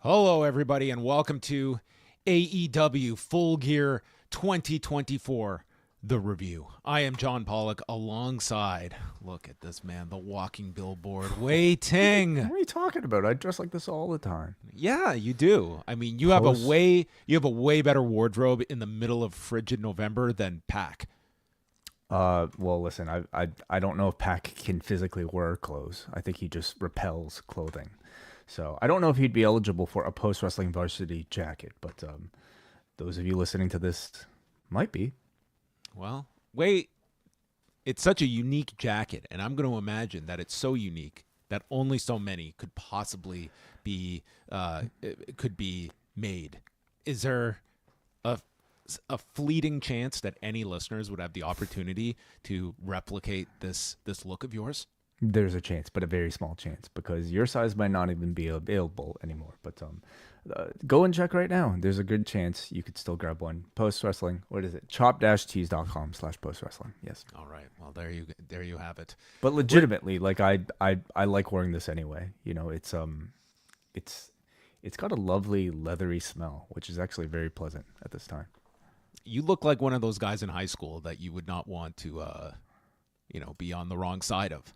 Hello, everybody, and welcome to AEW Full Gear 2024, the review. I am John Pollock alongside, look at this man, the walking billboard, Wei Ting. What are you talking about? I dress like this all the time. Yeah, you do. I mean, you have a way better wardrobe in the middle of frigid November than Pac. Well, listen, I don't know if Pac can physically wear clothes. I think he just repels clothing. So I don't know if he'd be eligible for a post-wrestling varsity jacket, but those of you listening to this might be. Well, wait, it's such a unique jacket, and I'm going to imagine that it's so unique that only so many could possibly be made. Is there a fleeting chance that any listeners would have the opportunity to replicate this look of yours? There's a chance, but a very small chance, because your size might not even be available anymore. But go and check right now. There's a good chance you could still grab one. Post-wrestling, what is it? chop-tees.com/post-wrestling. Yes. All right. Well, there you have it. But legitimately, like I like wearing this anyway. You know, it's got a lovely leathery smell, which is actually very pleasant at this time. You look like one of those guys in high school that you would not want to be on the wrong side of.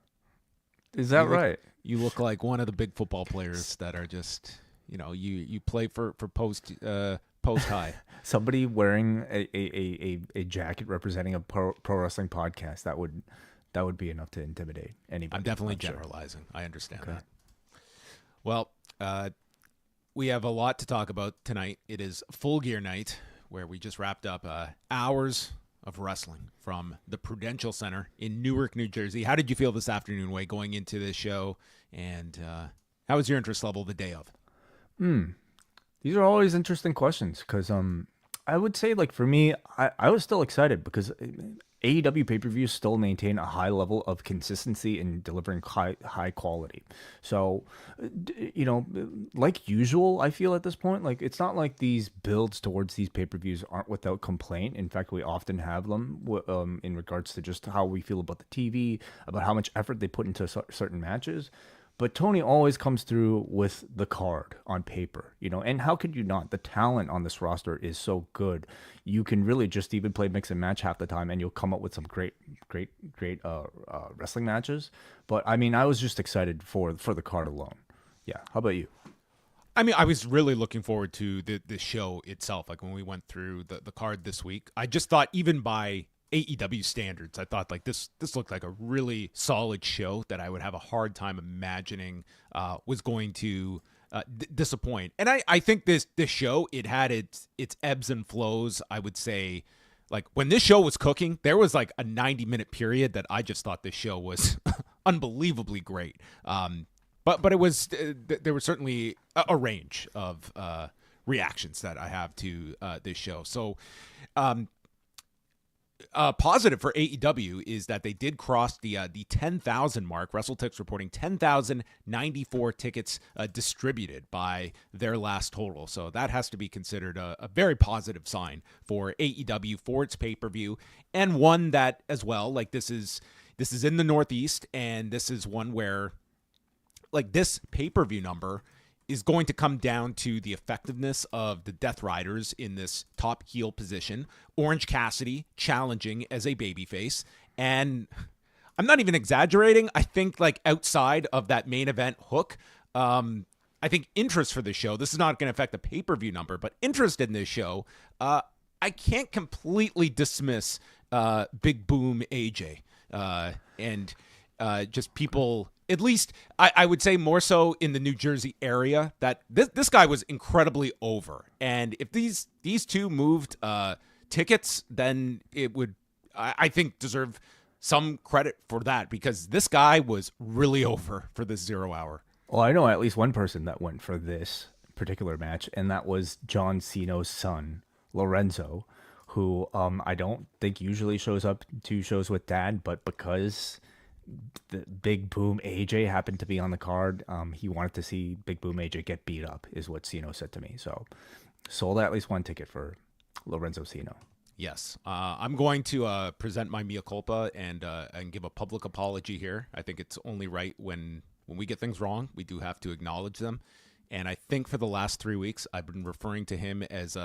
Is that right? You look like one of the big football players that are just, you play for post high. Somebody wearing a jacket representing a pro wrestling podcast, that would be enough to intimidate anybody. I'm definitely generalizing. Sure. I understand that. Well, we have a lot to talk about tonight. It is Full Gear night, where we just wrapped up hours of wrestling from the Prudential Center in Newark, New Jersey. How did you feel this afternoon, Wei, going into this show? And how was your interest level the day of? These are always interesting questions, because I would say, like, for me, I was still excited because AEW pay-per-views still maintain a high level of consistency in delivering high quality. So, like usual, I feel at this point, like, it's not like these builds towards these pay-per-views aren't without complaint. In fact, we often have them in regards to just how we feel about the TV, about how much effort they put into certain matches. But Tony always comes through with the card on paper, and how could you not? The talent on this roster is so good. You can really just even play mix and match half the time, and you'll come up with some great wrestling matches. But I mean, I was just excited for the card alone. Yeah. How about you? I mean, I was really looking forward to the show itself. Like when we went through the card this week, I just thought, even by AEW standards, I thought like this looked like a really solid show that I would have a hard time imagining was going to disappoint. And I think this show, it had its ebbs and flows. I would say, like, when this show was cooking, there was like a 90-minute period that I just thought this show was unbelievably great. But it was there was certainly a range of reactions that I have to this show. So positive for AEW is that they did cross the 10,000 mark. WrestleTix reporting 10,094 tickets distributed by their last total. So that has to be considered a very positive sign for AEW for its pay-per-view, and one that as well, like, this is in the Northeast, and this is one where, like, this pay-per-view number is going to come down to the effectiveness of the Death Riders in this top heel position. Orange Cassidy challenging as a babyface. And I'm not even exaggerating. I think, like, outside of that main event hook, I think interest for the show, this is not going to affect the pay-per-view number, but interest in this show, I can't completely dismiss Big Boom AJ. And just people, at least I would say more so in the New Jersey area, that this guy was incredibly over. And if these two moved tickets, then it would, I think, deserve some credit for that, because this guy was really over for this 0 hour. Well, I know at least one person that went for this particular match, and that was John Cena's son, Lorenzo, who I don't think usually shows up to shows with Dad, but because the Big Boom AJ happened to be on the card, he wanted to see Big Boom AJ get beat up, is what Cena said to me. So sold at least one ticket for Lorenzo Cena. Yes. I'm going to present my mea culpa and give a public apology here. I think it's only right when we get things wrong, we do have to acknowledge them. And I think for the last 3 weeks, I've been referring to him as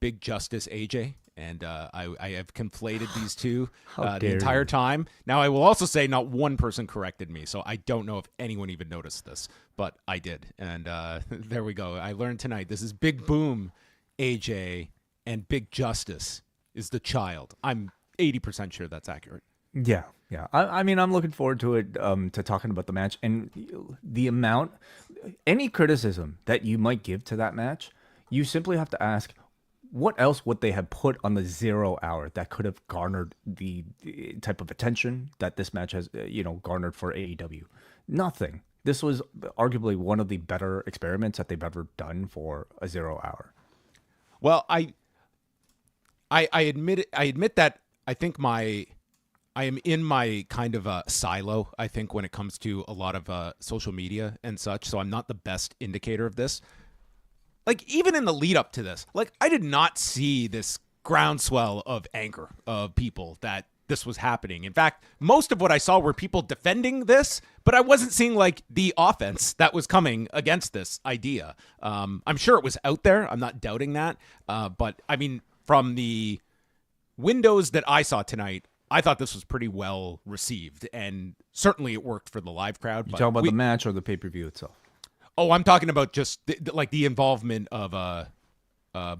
Big Justice AJ. And I have conflated these two the entire time. Now, I will also say not one person corrected me, so I don't know if anyone even noticed this, but I did. And there we go. I learned tonight. This is Big Boom AJ, and Big Justice is the child. I'm 80% sure that's accurate. Yeah. I mean, I'm looking forward to it, to talking about the match. And the amount, any criticism that you might give to that match, you simply have to ask, what else would they have put on the 0 hour that could have garnered the type of attention that this match has, garnered for AEW? Nothing. This was arguably one of the better experiments that they've ever done for a 0 hour. Well, I admit that I think I am in my kind of a silo, I think, when it comes to a lot of social media and such. So I'm not the best indicator of this. Like, even in the lead up to this, like, I did not see this groundswell of anger of people that this was happening. In fact, most of what I saw were people defending this, but I wasn't seeing like the offense that was coming against this idea. I'm sure it was out there. I'm not doubting that. But I mean, from the windows that I saw tonight, I thought this was pretty well received, and certainly it worked for the live crowd. You talking about the match or the pay-per-view itself? Oh, I'm talking about just the involvement of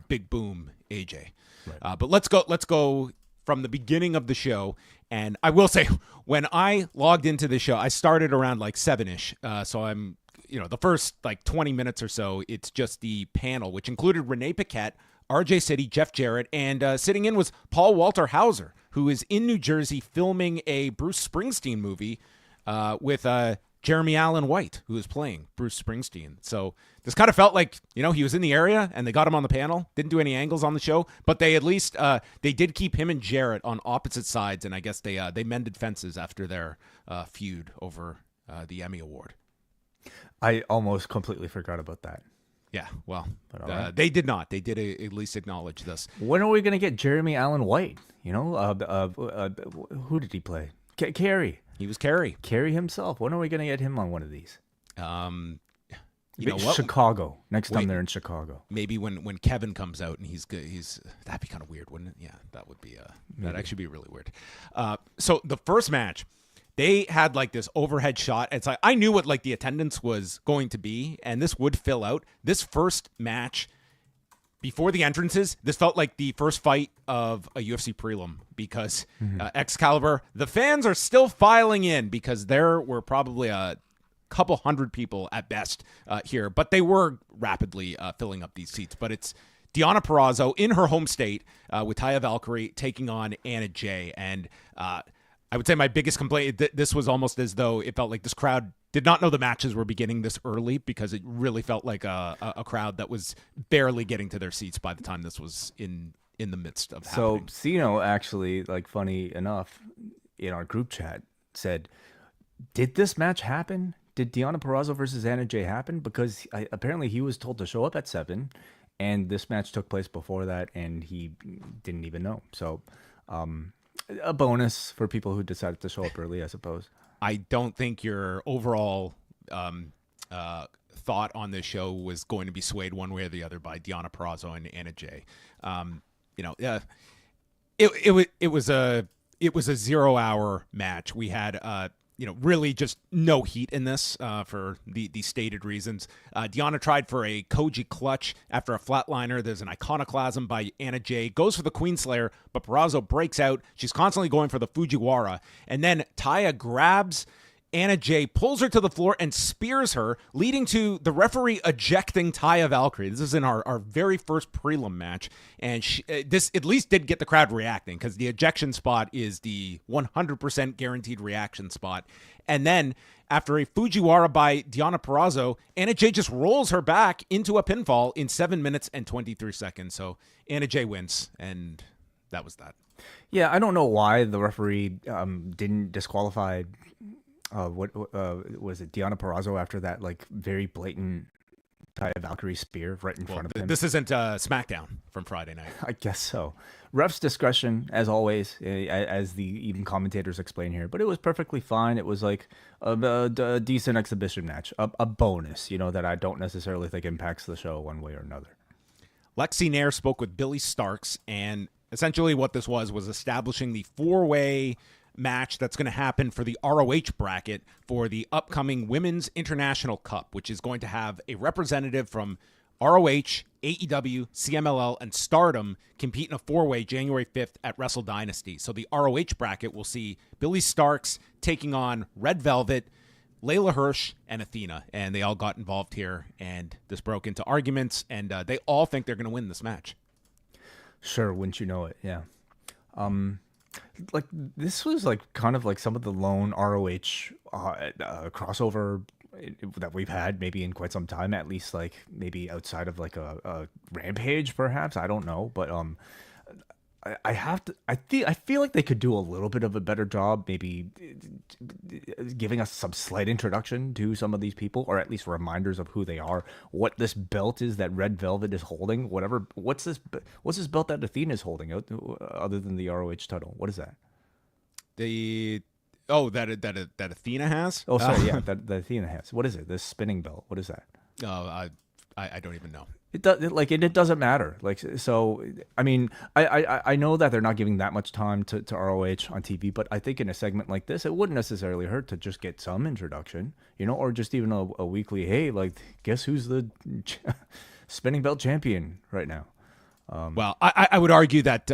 Big Boom AJ. Right. But let's go from the beginning of the show. And I will say, when I logged into the show, I started around like 7-ish. So I'm, the first like 20 minutes or so, it's just the panel, which included Renee Paquette, RJ City, Jeff Jarrett, and sitting in was Paul Walter Hauser, who is in New Jersey filming a Bruce Springsteen movie with Jeremy Allen White, who is playing Bruce Springsteen. So this kind of felt like, he was in the area and they got him on the panel. Didn't do any angles on the show, but they at least they did keep him and Jarrett on opposite sides, and I guess they mended fences after their feud over the Emmy Award. I almost completely forgot about that. Yeah, well, they did not. They did at least acknowledge this. When are we going to get Jeremy Allen White? Who did he play? Carrie. He was Carrie. Carrie himself. When are we going to get him on one of these? You know what? Chicago. Next time they're in Chicago. Maybe when Kevin comes out and he's good. That'd be kind of weird, wouldn't it? Yeah, that would be that'd actually be really weird. So the first match, they had like this overhead shot. It's like I knew what like the attendance was going to be, and this would fill out. This first match, before the entrances, this felt like the first fight of a UFC prelim because Excalibur, the fans are still filing in because there were probably a couple hundred people at best here, but they were rapidly filling up these seats. But it's Deonna Purrazzo in her home state with Taya Valkyrie taking on Anna Jay. And I would say my biggest complaint, this was almost as though it felt like this crowd did not know the matches were beginning this early because it really felt like a crowd that was barely getting to their seats by the time this was in the midst of happening. So Sino actually, like, funny enough, in our group chat said, did this match happen? Did Deonna Purrazzo versus Anna Jay happen? Because apparently he was told to show up at 7, and this match took place before that, and he didn't even know. So a bonus for people who decided to show up early, I suppose. I don't think your overall thought on this show was going to be swayed one way or the other by Deonna Purrazzo and Anna Jay. It was a 0 hour match. We had really just no heat in this for the stated reasons. Deonna tried for a Koji clutch after a flatliner. There's an iconoclasm by Anna Jay. Goes for the Queen Slayer, but Purrazzo breaks out. She's constantly going for the Fujiwara. And then Taya grabs Anna Jay, pulls her to the floor, and spears her, leading to the referee ejecting Taya Valkyrie. This is in our very first prelim match. And this at least did get the crowd reacting because the ejection spot is the 100% guaranteed reaction spot. And then after a Fujiwara by Deonna Purrazzo, Anna Jay just rolls her back into a pinfall in 7 minutes and 23 seconds. So Anna Jay wins, and that was that. Yeah, I don't know why the referee didn't disqualify what was it, Deonna Purrazzo, after that like very blatant Valkyrie spear right in front of him. This isn't SmackDown from Friday night. I guess so. Ref's discretion, as always, as the even commentators explain here, but it was perfectly fine. It was like a decent exhibition match, a bonus, that I don't necessarily think impacts the show one way or another. Lexi Nair spoke with Billy Starks, and essentially what this was establishing the four-way match that's going to happen for the ROH bracket for the upcoming Women's International Cup, which is going to have a representative from ROH, AEW, CMLL, and Stardom compete in a four-way January 5th at Wrestle Dynasty. So the ROH bracket will see Billy Starks taking on Red Velvet, Layla Hirsch, and Athena, and they all got involved here, and this broke into arguments, and they all think they're going to win this match. Sure, wouldn't you know it? Yeah. Like this was like kind of like some of the lone ROH crossover that we've had maybe in quite some time, at least like maybe outside of like a Rampage, perhaps. I don't know, but I feel like they could do a little bit of a better job, maybe giving us some slight introduction to some of these people, or at least reminders of who they are, what this belt is that Red Velvet is holding, whatever. What's this belt that Athena is holding, other than the ROH title? What is that? That Athena has? Oh, sorry, yeah, that Athena has. What is it? This spinning belt. What is that? I don't even know. It doesn't matter. Like, so, I mean, I know that they're not giving that much time to ROH on TV, but I think in a segment like this, it wouldn't necessarily hurt to just get some introduction, or just even a weekly, hey, like, guess who's the spinning belt champion right now? Well, I would argue that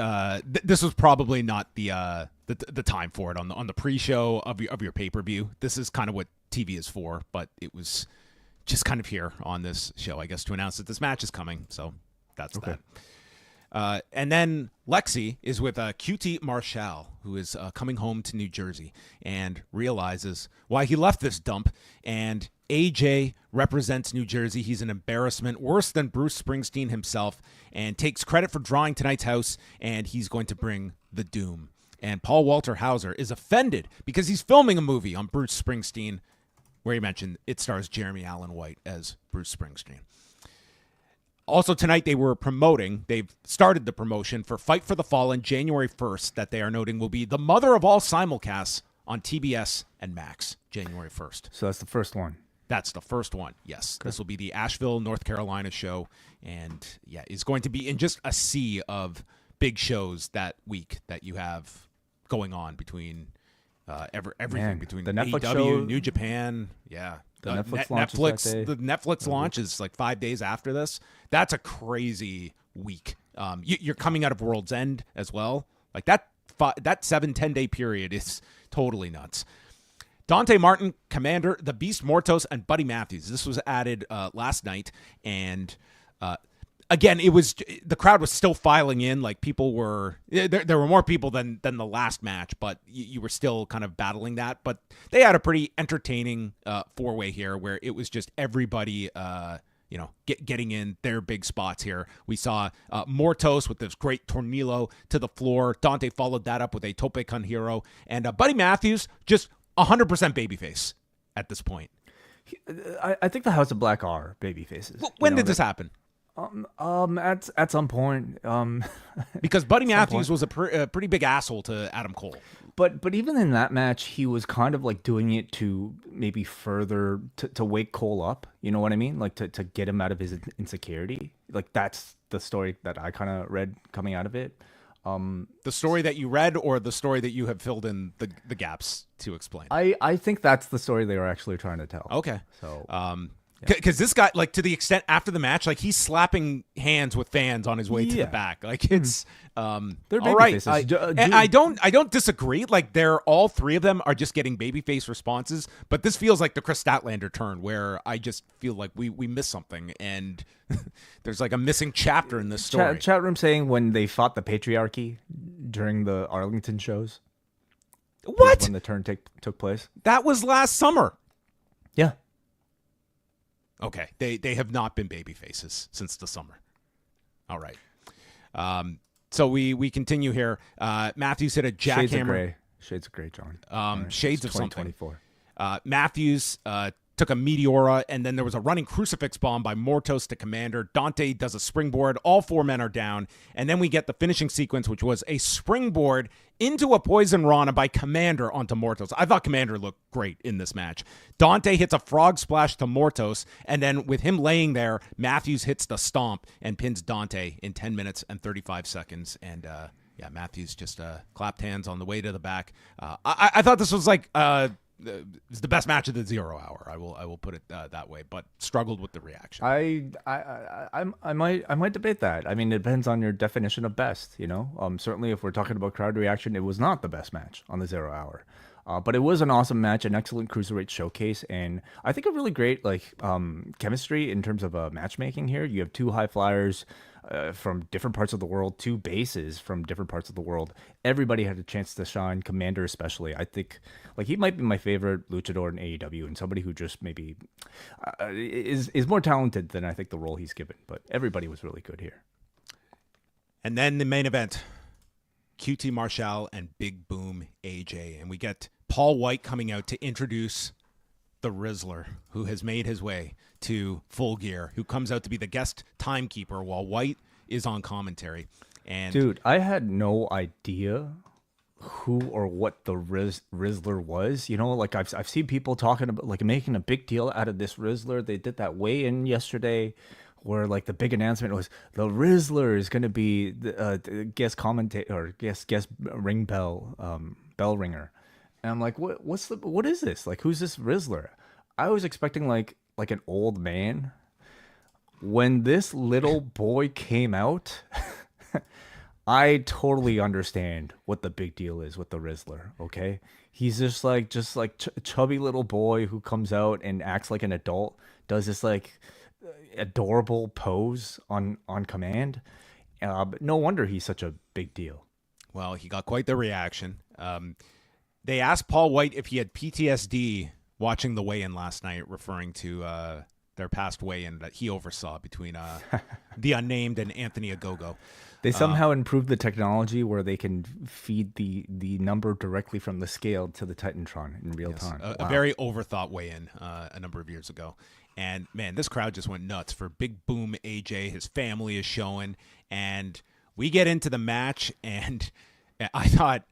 this was probably not the time for it on the pre-show of your pay-per-view. This is kind of what TV is for, but it was just kind of here on this show, I guess, to announce that this match is coming. So that's okay. That. And then Lexi is with QT Marshall, who is coming home to New Jersey and realizes why he left this dump. And AJ represents New Jersey. He's an embarrassment, worse than Bruce Springsteen himself, and takes credit for drawing tonight's house, and he's going to bring the doom. And Paul Walter Hauser is offended because he's filming a movie on Bruce Springsteen, where he mentioned it stars Jeremy Allen White as Bruce Springsteen. Also tonight they've started the promotion for Fight for the Fallen January 1st that they are noting will be the mother of all simulcasts on TBS and Max January 1st. So that's the first one. That's the first one, yes. Okay. This will be the Asheville, North Carolina show, and yeah, it's going to be in just a sea of big shows that week that you have going on between everything between the Netflix AEW, show, New Japan, yeah. The Netflix launch is like 5 days after this. That's a crazy week. You're coming out of World's End as well. Like that 7-10 day period is totally nuts. Dante Martin, Komander, The Beast Mortos, and Buddy Matthews. This was added last night, and again, the crowd was still filing in. Like people were there were more people than the last match, but you were still kind of battling that. But they had a pretty entertaining four-way here, where it was just everybody getting in their big spots here. We saw Mortos with this great tornillo to the floor. Dante followed that up with a tope con hero, and Buddy Matthews just 100% babyface at this point. I think the House of Black are babyfaces. When did this happen? At some point, because Buddy Matthews was a pretty big asshole to Adam Cole. But even in that match, he was kind of like doing it to maybe further to wake Cole up. You know what I mean? Like to get him out of his insecurity. Like that's the story that I kind of read coming out of it. The story that you read, or the story that you have filled in the gaps to explain? I think that's the story they were actually trying to tell. Okay. So because this guy, like, to the extent after the match, like, he's slapping hands with fans on his way to the back. Like, it's they're all right. And I don't disagree. Like, all three of them are just getting babyface responses, but this feels like the Kris Statlander turn, where I just feel like we missed something, and there's like a missing chapter in this story. Chat room saying when they fought the patriarchy during the Arlington shows. What? When the turn took place? That was last summer. Yeah. Okay, they have not been baby faces since the summer. All right. So we continue here. Matthews hit a jackhammer. Shades of gray, John. Shades of something. 2024. Matthews took a Meteora, and then there was a running crucifix bomb by Mortos to Komander. Dante does a springboard. All 4 men are down. And then we get the finishing sequence, which was a springboard into a Poison Rana by Komander onto Mortos. I thought Komander looked great in this match. Dante hits a frog splash to Mortos, and then with him laying there, Matthews hits the stomp and pins Dante in 10 minutes and 35 seconds. And Matthews just clapped hands on the way to the back. I thought this was like it's the best match of the 0 hour. I will put it that way, but struggled with the reaction. I might debate that. I mean, it depends on your definition of best. Certainly if we're talking about crowd reaction, it was not the best match on the 0 hour. But it was an awesome match, an excellent cruiserweight showcase, and I think a really great chemistry in terms of matchmaking here. You have 2 high flyers from different parts of the world, 2 bases from different parts of the world. Everybody had a chance to shine. Komander especially. I think he might be my favorite luchador in AEW, and somebody who just maybe is more talented than I think the role he's given. But everybody was really good here. And then the main event, QT Marshall and Big Boom AJ, and we get Paul White coming out to introduce the Rizzler, who has made his way to Full Gear, who comes out to be the guest timekeeper while White is on commentary. And dude, I had no idea who or what the Rizzler was. I've seen people talking about making a big deal out of this Rizzler. They did that weigh-in yesterday, where the big announcement was the Rizzler is going to be the guest commentator or guest ring bell ringer. And I'm like, what is this? Who's this Rizzler? I was expecting like an old man. When this little boy came out, I totally understand what the big deal is with the Rizzler. Okay, he's just chubby little boy who comes out and acts like an adult, does this adorable pose on command. But no wonder he's such a big deal. Well, he got quite the reaction. They asked Paul White if he had PTSD watching the weigh-in last night, referring to their past weigh-in that he oversaw between the Unnamed and Anthony Ogogo. They somehow improved the technology where they can feed the number directly from the scale to the Titantron in real time. A very overthought weigh-in a number of years ago. And, man, this crowd just went nuts for Big Boom AJ. His family is showing. And we get into the match, and I thought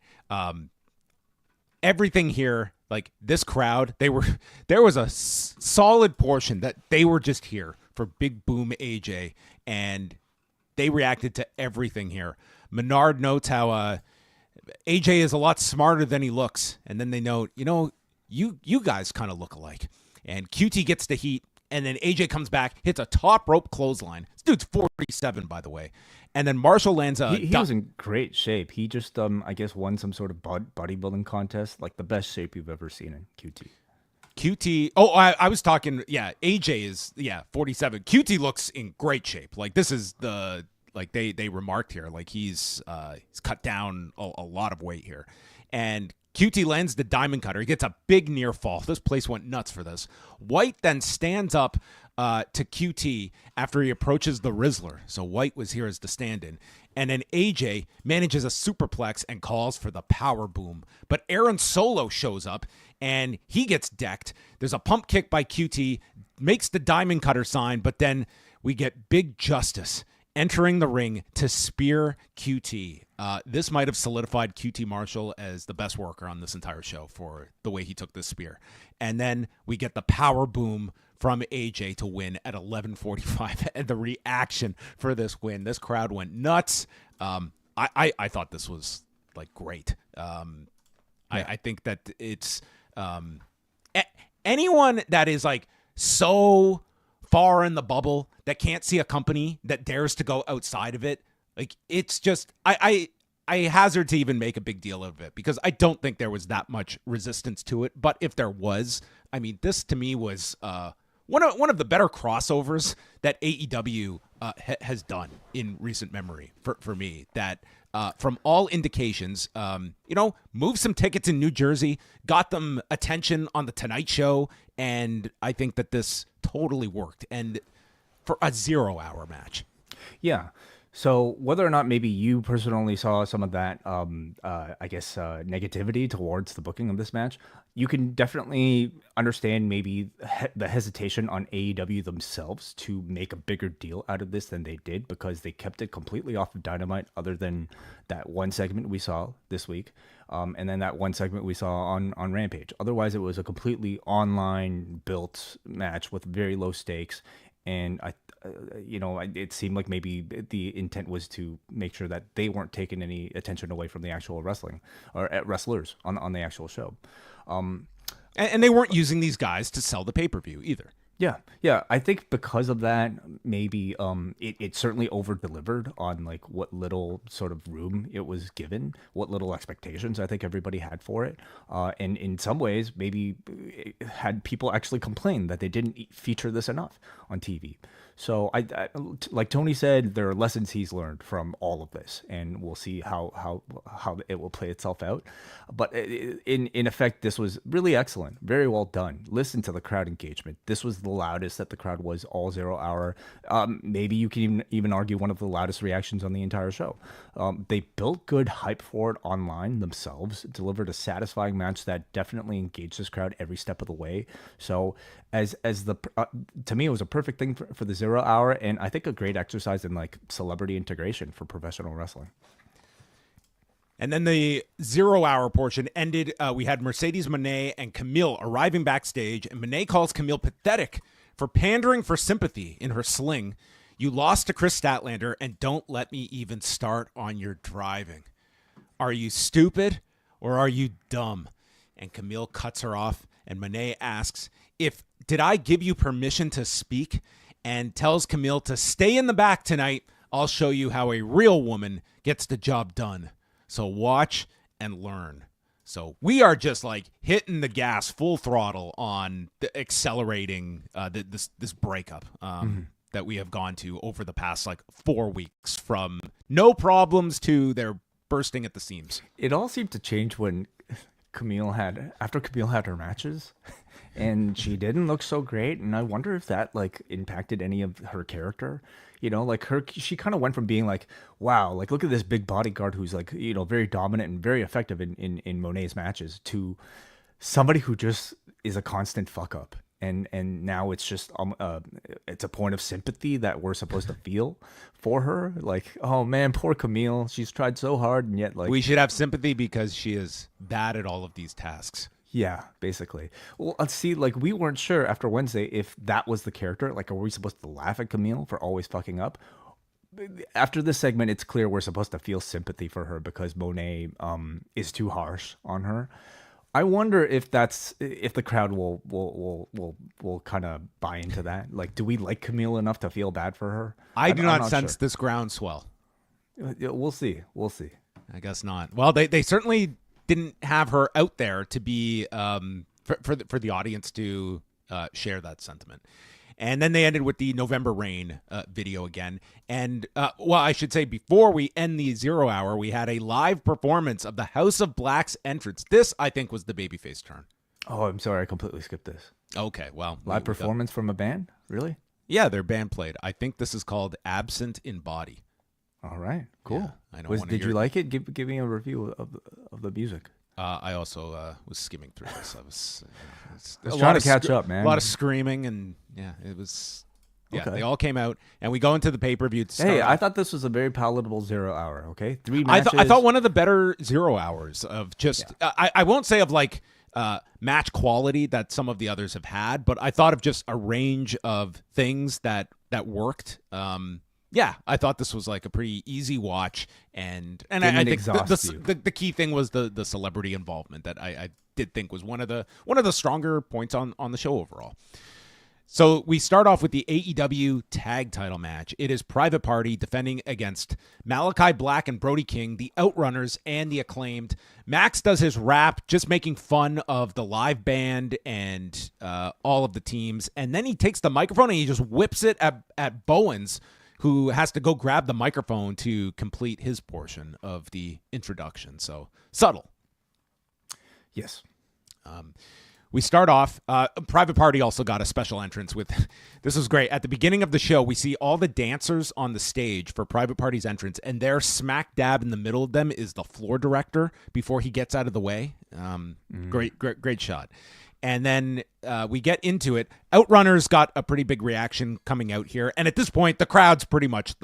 everything here, this crowd, there was a solid portion that they were just here for Big Boom AJ, and they reacted to everything here. Menard notes how AJ is a lot smarter than he looks, and then they note, you guys kind of look alike. And QT gets the heat, and then AJ comes back, hits a top rope clothesline. This dude's 47, by the way. And then Marshall lands a... He was in great shape. He just, I guess, won some sort of bodybuilding contest, the best shape you've ever seen in QT. I was talking, AJ is, 47. QT looks in great shape. This is the... they remarked here, he's cut down a lot of weight here. And QT lands the diamond cutter. He gets a big near fall. This place went nuts for this. White then stands up to QT after he approaches the Rizzler. So White was here as the stand-in. And then AJ manages a superplex and calls for the power boom. But Aaron Solo shows up and he gets decked. There's a pump kick by QT, makes the diamond cutter sign, but then we get Big Justice entering the ring to spear QT. This might have solidified QT Marshall as the best worker on this entire show for the way he took this spear. And then we get the power boom from AJ to win at 11:45. And the reaction for this win, this crowd went nuts. I thought this was great. I think that it's anyone that is so far in the bubble that can't see a company that dares to go outside of it. It's just, I hazard to even make a big deal of it because I don't think there was that much resistance to it. But if there was, this to me was one of the better crossovers that AEW has done in recent memory for me. That from all indications, moved some tickets in New Jersey, got them attention on the Tonight Show, and I think that this totally worked. And for a 0 hour match. Yeah. So whether or not maybe you personally saw some of that, negativity towards the booking of this match, you can definitely understand maybe the hesitation on AEW themselves to make a bigger deal out of this than they did, because they kept it completely off of Dynamite, other than that one segment we saw this week, and then that one segment we saw on Rampage. Otherwise, it was a completely online built match with very low stakes. And it seemed like maybe the intent was to make sure that they weren't taking any attention away from the actual wrestling or wrestlers on the actual show. And they weren't using these guys to sell the pay-per-view either. Yeah. I think because of that, maybe it certainly over-delivered on like what little sort of room it was given, what little expectations I think everybody had for it. And in some ways, maybe it had people actually complain that they didn't feature this enough on TV. So I like Tony said, there are lessons he's learned from all of this, and we'll see how it will play itself out. But in effect, this was really excellent, very well done. Listen to the crowd engagement. This was the loudest that the crowd was all 0 hour. Maybe you can even argue one of the loudest reactions on the entire show. They built good hype for it online themselves, delivered a satisfying match that definitely engaged this crowd every step of the way. So to me, it was a perfect thing for the 0 hour, and I think a great exercise in like celebrity integration for professional wrestling. And then the 0 hour portion ended. We had Mercedes Moné and Camille arriving backstage, and Moné calls Camille pathetic for pandering for sympathy in her sling. You lost to Kris Statlander, and don't let me even start on your driving. Are you stupid or are you dumb? And Camille cuts her off, and Moné asks, did I give you permission to speak? And tells Camille to stay in the back tonight. I'll show you how a real woman gets the job done. So watch and learn. So we are just like hitting the gas full throttle on accelerating this breakup that we have gone to over the past like 4 weeks, from no problems to they're bursting at the seams. It all seemed to change when Camille had her matches, and she didn't look so great. And I wonder if that like impacted any of her character. Like she kind of went from being like, wow, like look at this big bodyguard who's like, very dominant and very effective in Moné's matches, to somebody who just is a constant fuck up. And now it's just it's a point of sympathy that we're supposed to feel for her. Like, oh man, poor Camille. She's tried so hard, and yet like we should have sympathy because she is bad at all of these tasks. Yeah, basically. Well, let's see, like we weren't sure after Wednesday if that was the character. Like, are we supposed to laugh at Camille for always fucking up? After this segment, it's clear we're supposed to feel sympathy for her because Moné is too harsh on her. I wonder if the crowd will kind of buy into that. Like, do we like Camille enough to feel bad for her? I do not sense this groundswell. We'll see. I guess not. Well, they certainly didn't have her out there to be for the audience to share that sentiment. And then they ended with the November Rain video again. And, I should say, before we end the 0 hour, we had a live performance of the House of Black's entrance. This, I think, was the babyface turn. Oh, I'm sorry. I completely skipped this. Okay, well. Live performance from a band? Really? Yeah, their band played. I think this is called Absent in Body. All right, cool. Yeah, I don't did you like it? Give me a review of the music. I also was skimming through this. I was trying to catch up, man. A lot of screaming, and it was. Yeah, okay. They all came out, and we go into the pay-per-view. Hey, I thought this was a very palatable 0 hour. Okay, 3 matches. I thought one of the better 0 hours of just. Yeah. I won't say of like match quality that some of the others have had, but I thought of just a range of things that worked. Yeah, I thought this was like a pretty easy watch, and I think the key thing was the celebrity involvement that I did think was one of the stronger points on the show overall. So we start off with the AEW tag title match. It is Private Party defending against Malakai Black and Brody King, the Outrunners, and the Acclaimed. Max does his rap, just making fun of the live band and all of the teams, and then he takes the microphone and he just whips it at Bowens, who has to go grab the microphone to complete his portion of the introduction. So subtle. Yes. we start off. Private Party also got a special entrance with. This was great. At the beginning of the show, we see all the dancers on the stage for Private Party's entrance, and there, smack dab in the middle of them, is the floor director before he gets out of the way. Great shot. And then we get into it. Outrunners got a pretty big reaction coming out here, and at this point, the crowd's pretty much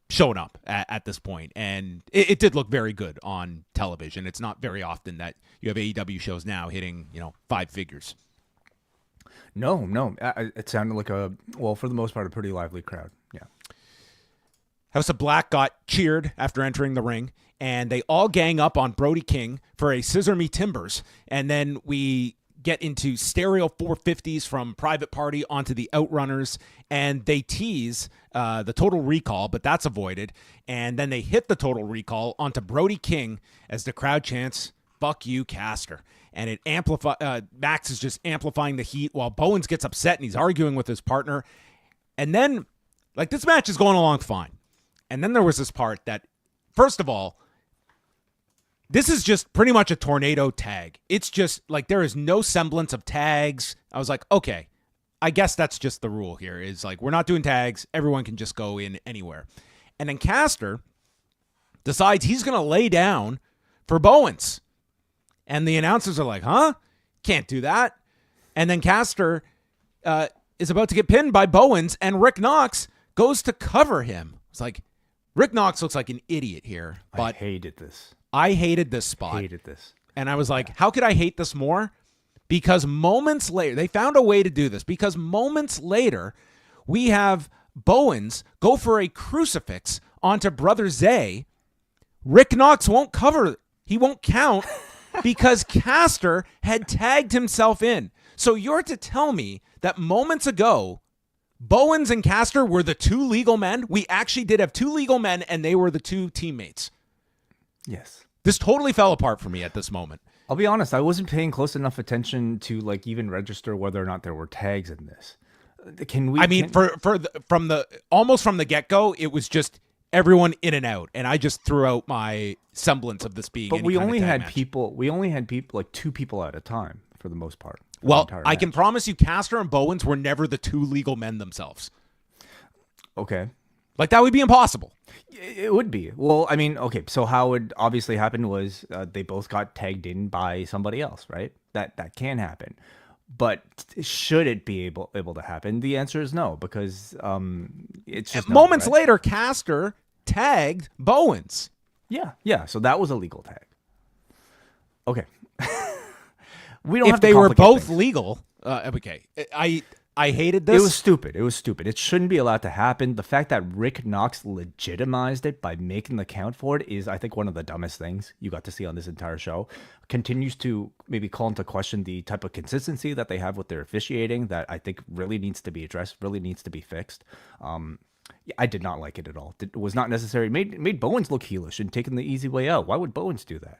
showing up at this point, and it did look very good on television. It's not very often that you have AEW shows now hitting 5 figures. No, it sounded like for the most part, a pretty lively crowd. Yeah. House of Black got cheered after entering the ring, and they all gang up on Brody King for a Scissor Me Timbers, and then we get into stereo 450s from Private Party onto the Outrunners, and they tease the Total Recall, but that's avoided. And then they hit the Total Recall onto Brody King as the crowd chants, "Fuck you, Caster." And it Max is just amplifying the heat while Bowens gets upset and he's arguing with his partner. And then, this match is going along fine. And then there was this part that, first of all, this is just pretty much a tornado tag. It's just there is no semblance of tags. I was like, okay, I guess that's just the rule here is we're not doing tags. Everyone can just go in anywhere. And then Caster decides he's going to lay down for Bowens. And the announcers are like, huh? Can't do that. And then Caster is about to get pinned by Bowens, and Rick Knox goes to cover him. It's like, Rick Knox looks like an idiot here. But I hated this. I hated this spot. And I was like, how could I hate this more? Because moments later, they found a way to do this. Because moments later, we have Bowens go for a crucifix onto Brother Zay. Rick Knox won't cover. He won't count because Caster had tagged himself in. So you're to tell me that moments ago, Bowens and Caster were the 2 legal men? We actually did have 2 legal men, and they were the 2 teammates. Yes. This totally fell apart for me at this moment. I'll be honest, I wasn't paying close enough attention to even register whether or not there were tags in this. From the get-go, it was just everyone in and out, and I just threw out my semblance of this being. But we only had people 2 people at a time for the most part. Well, I can promise you, Caster and Bowens were never the 2 legal men themselves. Okay. That would be impossible. It would be. Well, okay, so how it obviously happened was they both got tagged in by somebody else, right? That can happen. But should it be able to happen? The answer is no, because it's just moments later, Caster tagged Bowens. Yeah. So that was a legal tag. Okay. If they were both legal, okay. I hated this. It was stupid. It shouldn't be allowed to happen. The fact that Rick Knox legitimized it by making the count for it is, I think, one of the dumbest things you got to see on this entire show. Continues to maybe call into question the type of consistency that they have with their officiating that I think really needs to be addressed, really needs to be fixed. I did not like it at all. It was not necessary. Made Bowens look heelish and taking the easy way out. Why would Bowens do that?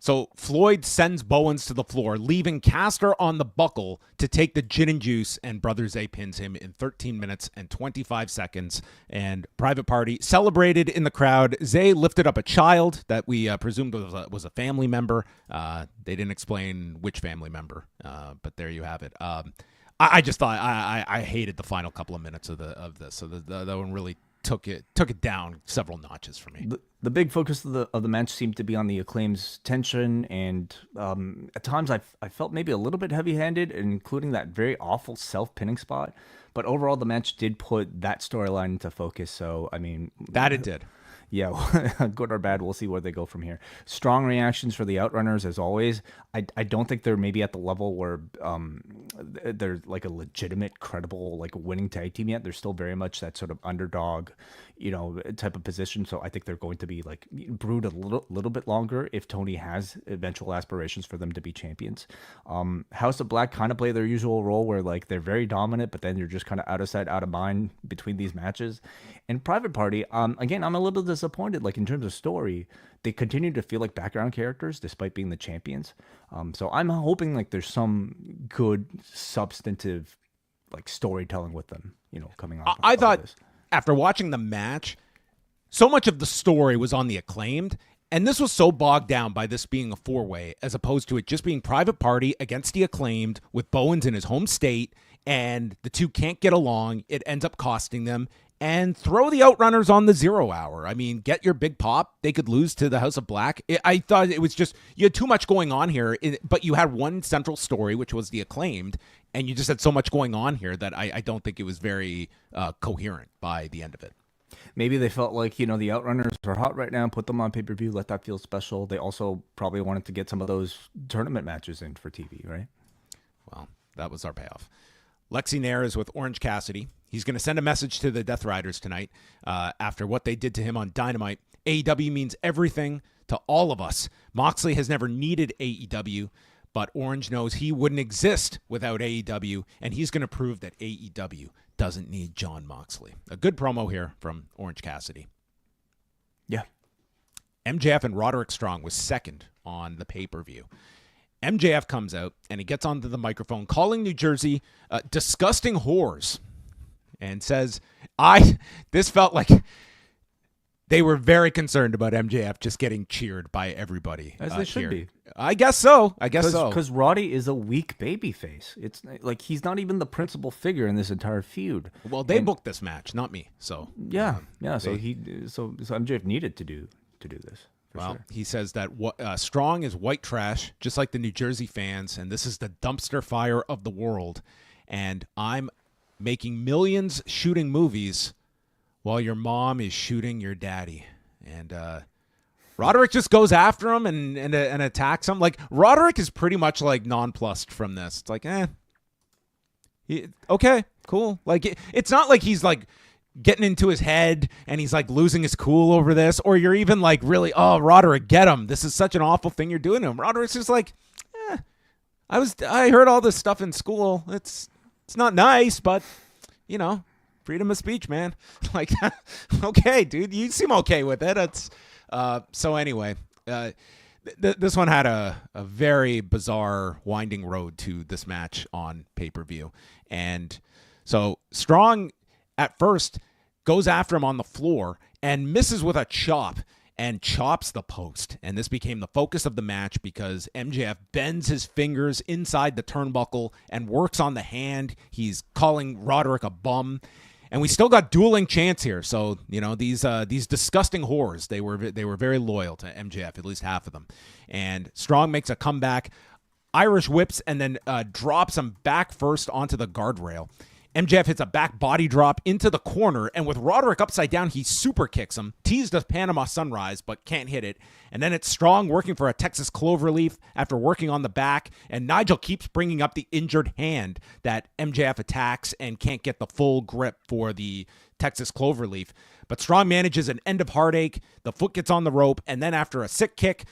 So Floyd sends Bowens to the floor, leaving Caster on the buckle to take the gin and juice, and Brother Zay pins him in 13 minutes and 25 seconds. And Private Party celebrated in the crowd. Zay lifted up a child that we presumed was a family member. They didn't explain which family member, but there you have it. I just thought I hated the final couple of minutes of this. So that one really took it down several notches for me. The big focus of the match seemed to be on the Acclaim's tension, and at times I felt maybe a little bit heavy-handed, including that very awful self-pinning spot. But overall, the match did put that storyline into focus. So that it did. Yeah, good or bad, we'll see where they go from here. Strong reactions for the Outrunners, as always. I don't think they're maybe at the level where they're a legitimate, credible, winning tag team yet. They're still very much that sort of underdog, type of position. So I think they're going to be brewed a little bit longer if Tony has eventual aspirations for them to be champions. House of Black kind of play their usual role where they're very dominant, but then you're just kind of out of sight, out of mind between these matches. And Private Party, again, I'm a little disappointed. In terms of story, they continue to feel like background characters despite being the champions. So I'm hoping there's some good substantive storytelling with them, coming on. I thought after watching the match, so much of the story was on the Acclaimed, And this was so bogged down by this being a four-way as opposed to it just being Private Party against the Acclaimed with Bowens in his home state, and the two can't get along. It ends up costing them. And throw the Outrunners on the 0 hour. I mean, get your big pop. They could lose to the House of Black. I thought it was just, you had too much going on here, but you had one central story, which was the Acclaimed, and you just had so much going on here that I don't think it was very coherent by the end of it. Maybe they felt like, the Outrunners are hot right now, put them on pay-per-view, let that feel special. They also probably wanted to get some of those tournament matches in for TV, right? Well, that was our payoff. Lexi Nair is with Orange Cassidy. He's going to send a message to the Death Riders tonight after what they did to him on Dynamite. AEW means everything to all of us. Moxley has never needed AEW, but Orange knows he wouldn't exist without AEW, and he's going to prove that AEW doesn't need Jon Moxley. A good promo here from Orange Cassidy. Yeah. MJF and Roderick Strong was second on the pay-per-view. MJF comes out, and he gets onto the microphone calling New Jersey disgusting whores and says, this felt like they were very concerned about MJF just getting cheered by everybody. As they should be. I guess so. Because Roddy is a weak babyface. It's like he's not even the principal figure in this entire feud. Well, they booked this match, not me. So So MJF needed to do this. Well, sure. He says that Strong is white trash, just like the New Jersey fans, and this is the dumpster fire of the world. And I'm making millions shooting movies while your mom is shooting your daddy. And Roderick just goes after him and attacks him. Like, Roderick is pretty much like nonplussed from this. It's like, okay, cool. Like, it's not like he's like getting into his head and he's like losing his cool over this, or you're even like really, oh, Roderick, get him. This is such an awful thing you're doing to him. Roderick's just like, I heard all this stuff in school. It's not nice, but freedom of speech, man. Like, okay, dude, you seem okay with it. It's so anyway, this one had a very bizarre winding road to this match on pay-per-view. And so Strong at first goes after him on the floor and misses with a chop and chops the post. And this became the focus of the match because MJF bends his fingers inside the turnbuckle and works on the hand. He's calling Roderick a bum. And we still got dueling chants here. So, these disgusting whores, they were very loyal to MJF, at least half of them. And Strong makes a comeback, Irish whips, and then drops him back first onto the guardrail. MJF hits a back body drop into the corner, and with Roderick upside down, he super kicks him, teased a Panama Sunrise, but can't hit it. And then it's Strong working for a Texas Cloverleaf after working on the back, and Nigel keeps bringing up the injured hand that MJF attacks and can't get the full grip for the Texas Cloverleaf. But Strong manages an end of heartache, the foot gets on the rope, and then after a sick kick,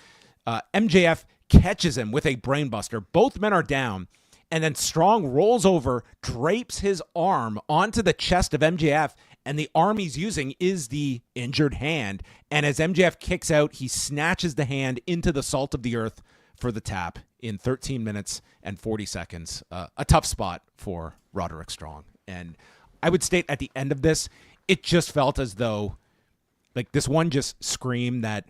MJF catches him with a brainbuster. Both men are down. And then Strong rolls over, drapes his arm onto the chest of MJF, and the arm he's using is the injured hand. And as MJF kicks out, he snatches the hand into the salt of the earth for the tap in 13 minutes and 40 seconds. A tough spot for Roderick Strong. And I would state at the end of this, it just felt as though, like, this one just screamed that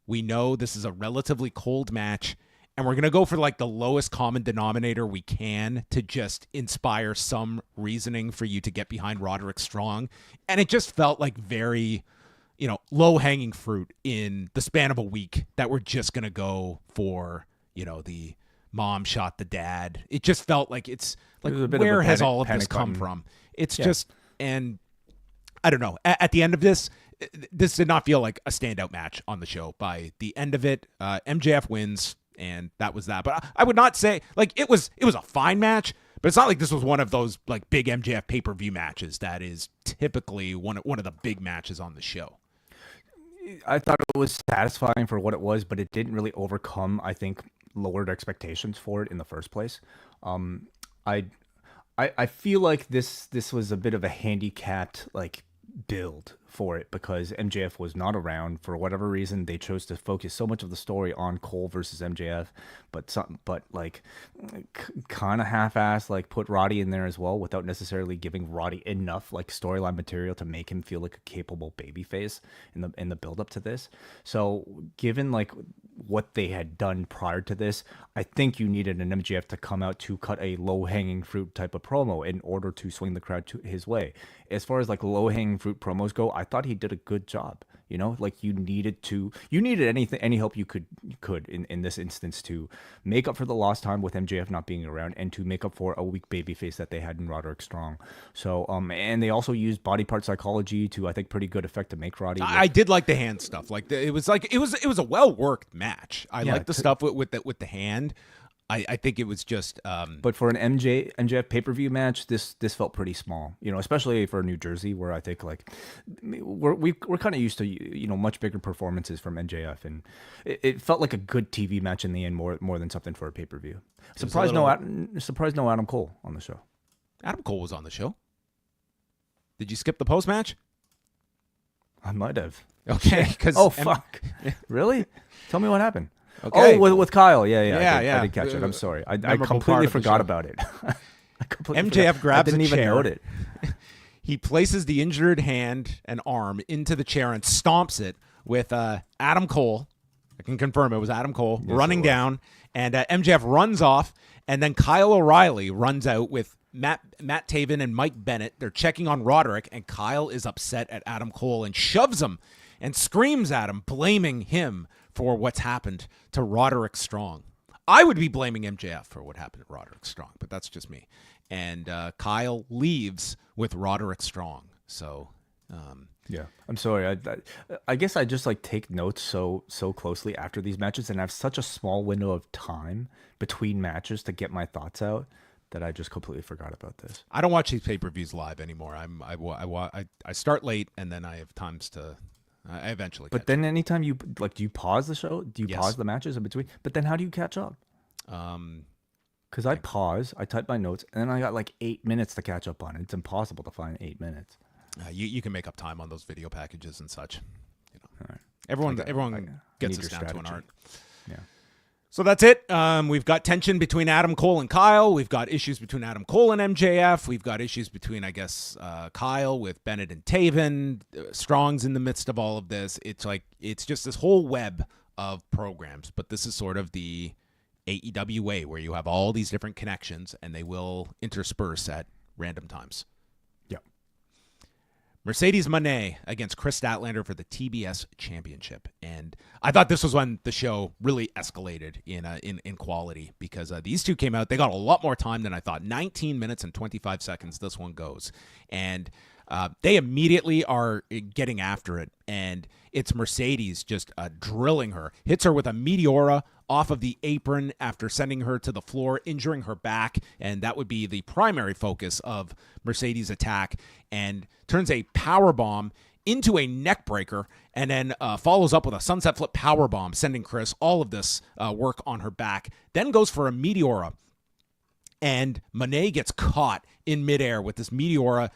we know this is a relatively cold match, and we're going to go for like the lowest common denominator we can to just inspire some reasoning for you to get behind Roderick Strong. And it just felt like very, low-hanging fruit in the span of a week that we're just going to go for, the mom shot the dad. It just felt like it's like, where has all of this come from? It's just, and I don't know. At the end of this did not feel like a standout match on the show. By the end of it, MJF wins. And that was that. But I would not say, like, it was a fine match, but it's not like this was one of those, like, big MJF pay-per-view matches that is typically one of the big matches on the show. I thought it was satisfying for what it was, but it didn't really overcome, I think, lowered expectations for it in the first place. I feel like this was a bit of a handicapped, like, build for it because MJF was not around for whatever reason. They chose to focus so much of the story on Cole versus MJF, but kind of half-assed, like put Roddy in there as well without necessarily giving Roddy enough like storyline material to make him feel like a capable babyface in the build up to this. So given like what they had done prior to this, I think you needed an MJF to come out to cut a low-hanging fruit type of promo in order to swing the crowd to his way. As far as like low-hanging fruit promos go, I thought he did a good job. You know, like you needed any help you could in this instance to make up for the lost time with MJF not being around and to make up for a weak babyface that they had in Roderick Strong. So and they also used body part psychology to, I think, pretty good effect to make Roddy. I did like the hand stuff. It was a well worked match. I liked the stuff with the hand. I think it was just. But for an MJF pay-per-view match, this felt pretty small. You know, especially for New Jersey, where I think like we're kind of used to much bigger performances from MJF, and it felt like a good TV match in the end more than something for a pay-per-view. Surprised no Adam Cole on the show. Adam Cole was on the show. Did you skip the post match? I might have. Okay. Fuck. Really? Tell me what happened. Okay. Oh, with Kyle. Yeah. I did catch it. I'm sorry. I completely forgot about it. MJF grabs I didn't even note it. He places the injured hand and arm into the chair and stomps it with Adam Cole. I can confirm it was Adam Cole running down. And MJF runs off. And then Kyle O'Reilly runs out with Matt Taven and Mike Bennett. They're checking on Roderick. And Kyle is upset at Adam Cole and shoves him and screams at him, blaming him for what's happened to Roderick Strong. I would be blaming MJF for what happened to Roderick Strong, but that's just me. And Kyle leaves with Roderick Strong. So, yeah, I'm sorry. I guess I just like take notes so closely after these matches, and I have such a small window of time between matches to get my thoughts out that I just completely forgot about this. I don't watch these pay-per-views live anymore. I start late, and then I have times to. I eventually. But then, anytime you do you pause the show? Do you pause the matches in between? But then, how do you catch up? Because I pause, I type my notes, and then I got like 8 minutes to catch up on it. It's impossible to find 8 minutes. You can make up time on those video packages and such. You know, all right. Everyone gets this down to an art. Yeah. So that's it. We've got tension between Adam Cole and Kyle. We've got issues between Adam Cole and MJF. We've got issues between, I guess, Kyle with Bennett and Taven. Strong's in the midst of all of this. It's just this whole web of programs. But this is sort of the AEW way, where you have all these different connections and they will intersperse at random times. Mercedes Moné against Kris Statlander for the TBS Championship. And I thought this was when the show really escalated in quality, because these two came out. They got a lot more time than I thought. 19 minutes and 25 seconds this one goes. And they immediately are getting after it. And it's Mercedes just drilling her. Hits her with a Meteora off of the apron after sending her to the floor, injuring her back. And that would be the primary focus of Mercedes' attack. And turns a power bomb into a neck breaker, and then follows up with a sunset flip power bomb, sending Kris all of this work on her back. Then goes for a Meteora. And Moné gets caught in midair with this Meteora.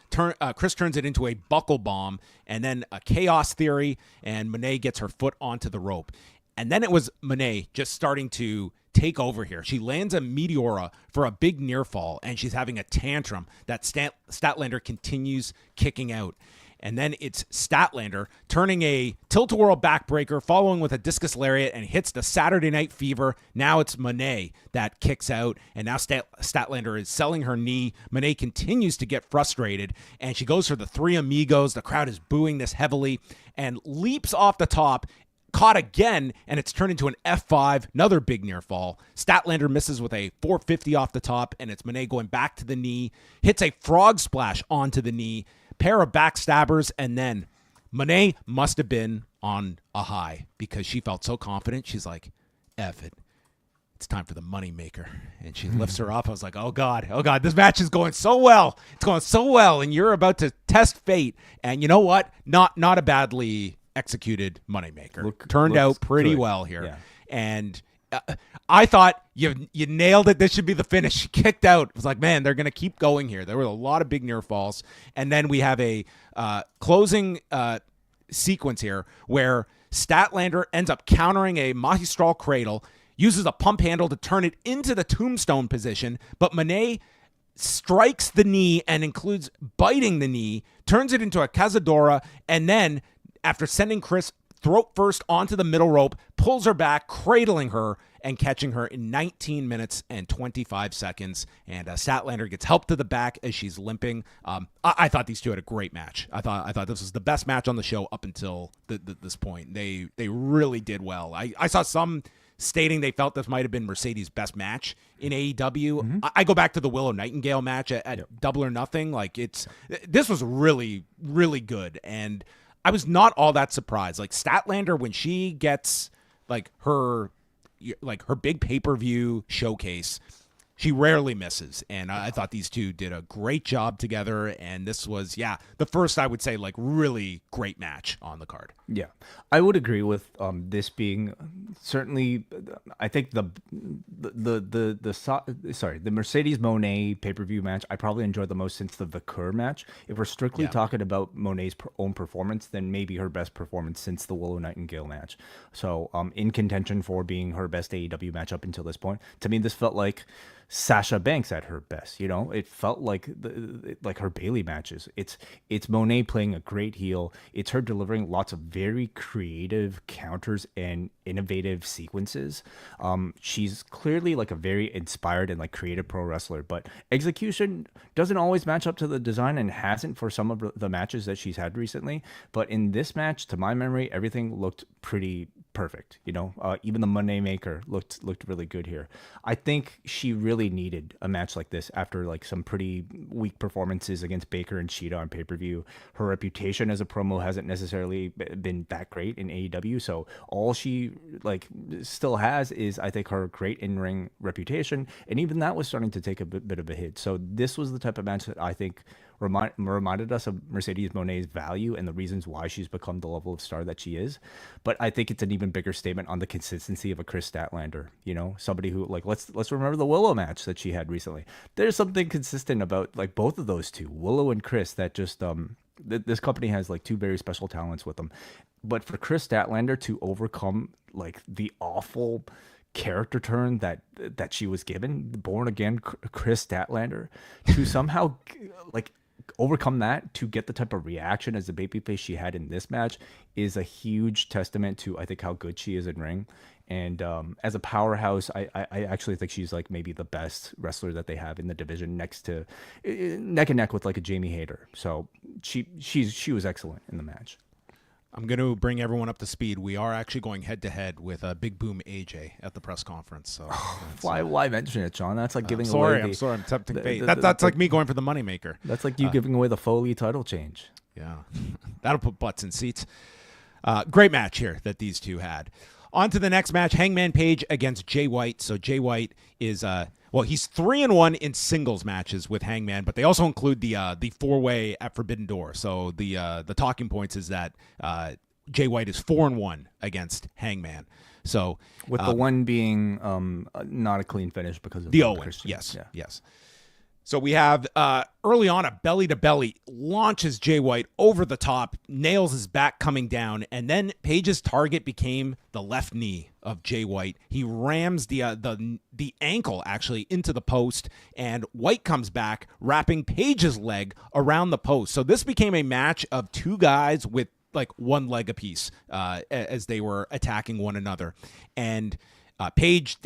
Kris turns it into a buckle bomb, and then a chaos theory, and Moné gets her foot onto the rope. And then it was Moné just starting to take over here. She lands a Meteora for a big near fall, and she's having a tantrum that Statlander continues kicking out. And then it's Statlander turning a tilt-a-whirl backbreaker, following with a discus lariat, and hits the Saturday Night Fever. Now it's Moné that kicks out, and now Statlander is selling her knee. Moné continues to get frustrated, and she goes for the Three Amigos. The crowd is booing this heavily, and leaps off the top, caught again, and it's turned into an F5, another big near fall. Statlander misses with a 450 off the top, and it's Moné going back to the knee, hits a frog splash onto the knee, pair of backstabbers, and then Moné must have been on a high, because she felt so confident. She's like, F it. It's time for the money maker. And she lifts her up. I was like, oh God, this match is going so well. It's going so well, and you're about to test fate. And you know what? Not a badly executed moneymaker. Turned out pretty good. Well here. Yeah. And I thought you nailed it. This should be the finish. She kicked out. It was like, man, they're going to keep going here. There were a lot of big near falls. And then we have a closing sequence here where Statlander ends up countering a Magistral Cradle, uses a pump handle to turn it into the tombstone position, but Moné strikes the knee and includes biting the knee, turns it into a Cazadora, and then after sending Kris throat first onto the middle rope, pulls her back, cradling her and catching her in 19 minutes and 25 seconds. And Statlander gets help to the back as she's limping. I thought these two had a great match. I thought this was the best match on the show up until this point. They really did well. I saw some stating they felt this might have been Mercedes' best match in AEW. Mm-hmm. I go back to the Willow Nightingale match at Double or Nothing. Like this was really, really good. And I was not all that surprised. Like Statlander, when she gets her big pay-per-view showcase, she rarely misses. And I thought these two did a great job together. And this was, the first, I would say, really great match on the card. Yeah, I would agree with this being certainly, I think the Mercedes Moné pay-per-view match I probably enjoyed the most since the Vakur match. If we're strictly talking about Moné's own performance, then maybe her best performance since the Willow Nightingale match. So in contention for being her best AEW match up until this point. To me, this felt like Sasha Banks at her best. It felt like her Bayley matches. It's Moné playing a great heel. It's her delivering lots of very creative counters and innovative sequences. She's clearly a very inspired and creative pro wrestler, but execution doesn't always match up to the design and hasn't for some of the matches that she's had recently. But in this match, to my memory, everything looked pretty perfect. Even the Money Maker looked really good here. I think she really needed a match like this after some pretty weak performances against Baker and Cheetah on pay-per-view. Her reputation as a promo hasn't necessarily been that great in AEW, so all she still has is, I think, her great in-ring reputation, and even that was starting to take a bit of a hit. So this was the type of match that I think reminded us of Mercedes Moné's value and the reasons why she's become the level of star that she is. But I think it's an even bigger statement on the consistency of a Kris Statlander. Somebody who let's remember the Willow match that she had recently. There's something consistent about both of those two, Willow and Kris, that just this company has two very special talents with them. But for Kris Statlander to overcome the awful character turn that she was given, born again Kris Statlander, to somehow overcome that to get the type of reaction as the babyface she had in this match is a huge testament to, I think, how good she is in ring. And as a powerhouse, I actually think she's maybe the best wrestler that they have in the division, neck and neck with a Jamie Hayter. So she was excellent in the match. I'm going to bring everyone up to speed. We are actually going head-to-head with Big Boom AJ at the press conference. So why mention it, John? That's giving away. I'm sorry. I'm tempting fate. That's like me going for the moneymaker. That's you giving away the Foley title change. Yeah, that'll put butts in seats. Great match here that these two had. On to the next match, Hangman Page against Jay White. So Jay White is he's 3-1 in singles matches with Hangman, but they also include the four-way at Forbidden Door. So the talking points is that Jay White is 4-1 against Hangman. So with the one being not a clean finish because of the Owen. Yes. So we have early on a belly-to-belly, launches Jay White over the top, nails his back coming down, and then Page's target became the left knee of Jay White. He rams the ankle actually into the post, and White comes back, wrapping Page's leg around the post. So this became a match of two guys with one leg apiece as they were attacking one another. And Page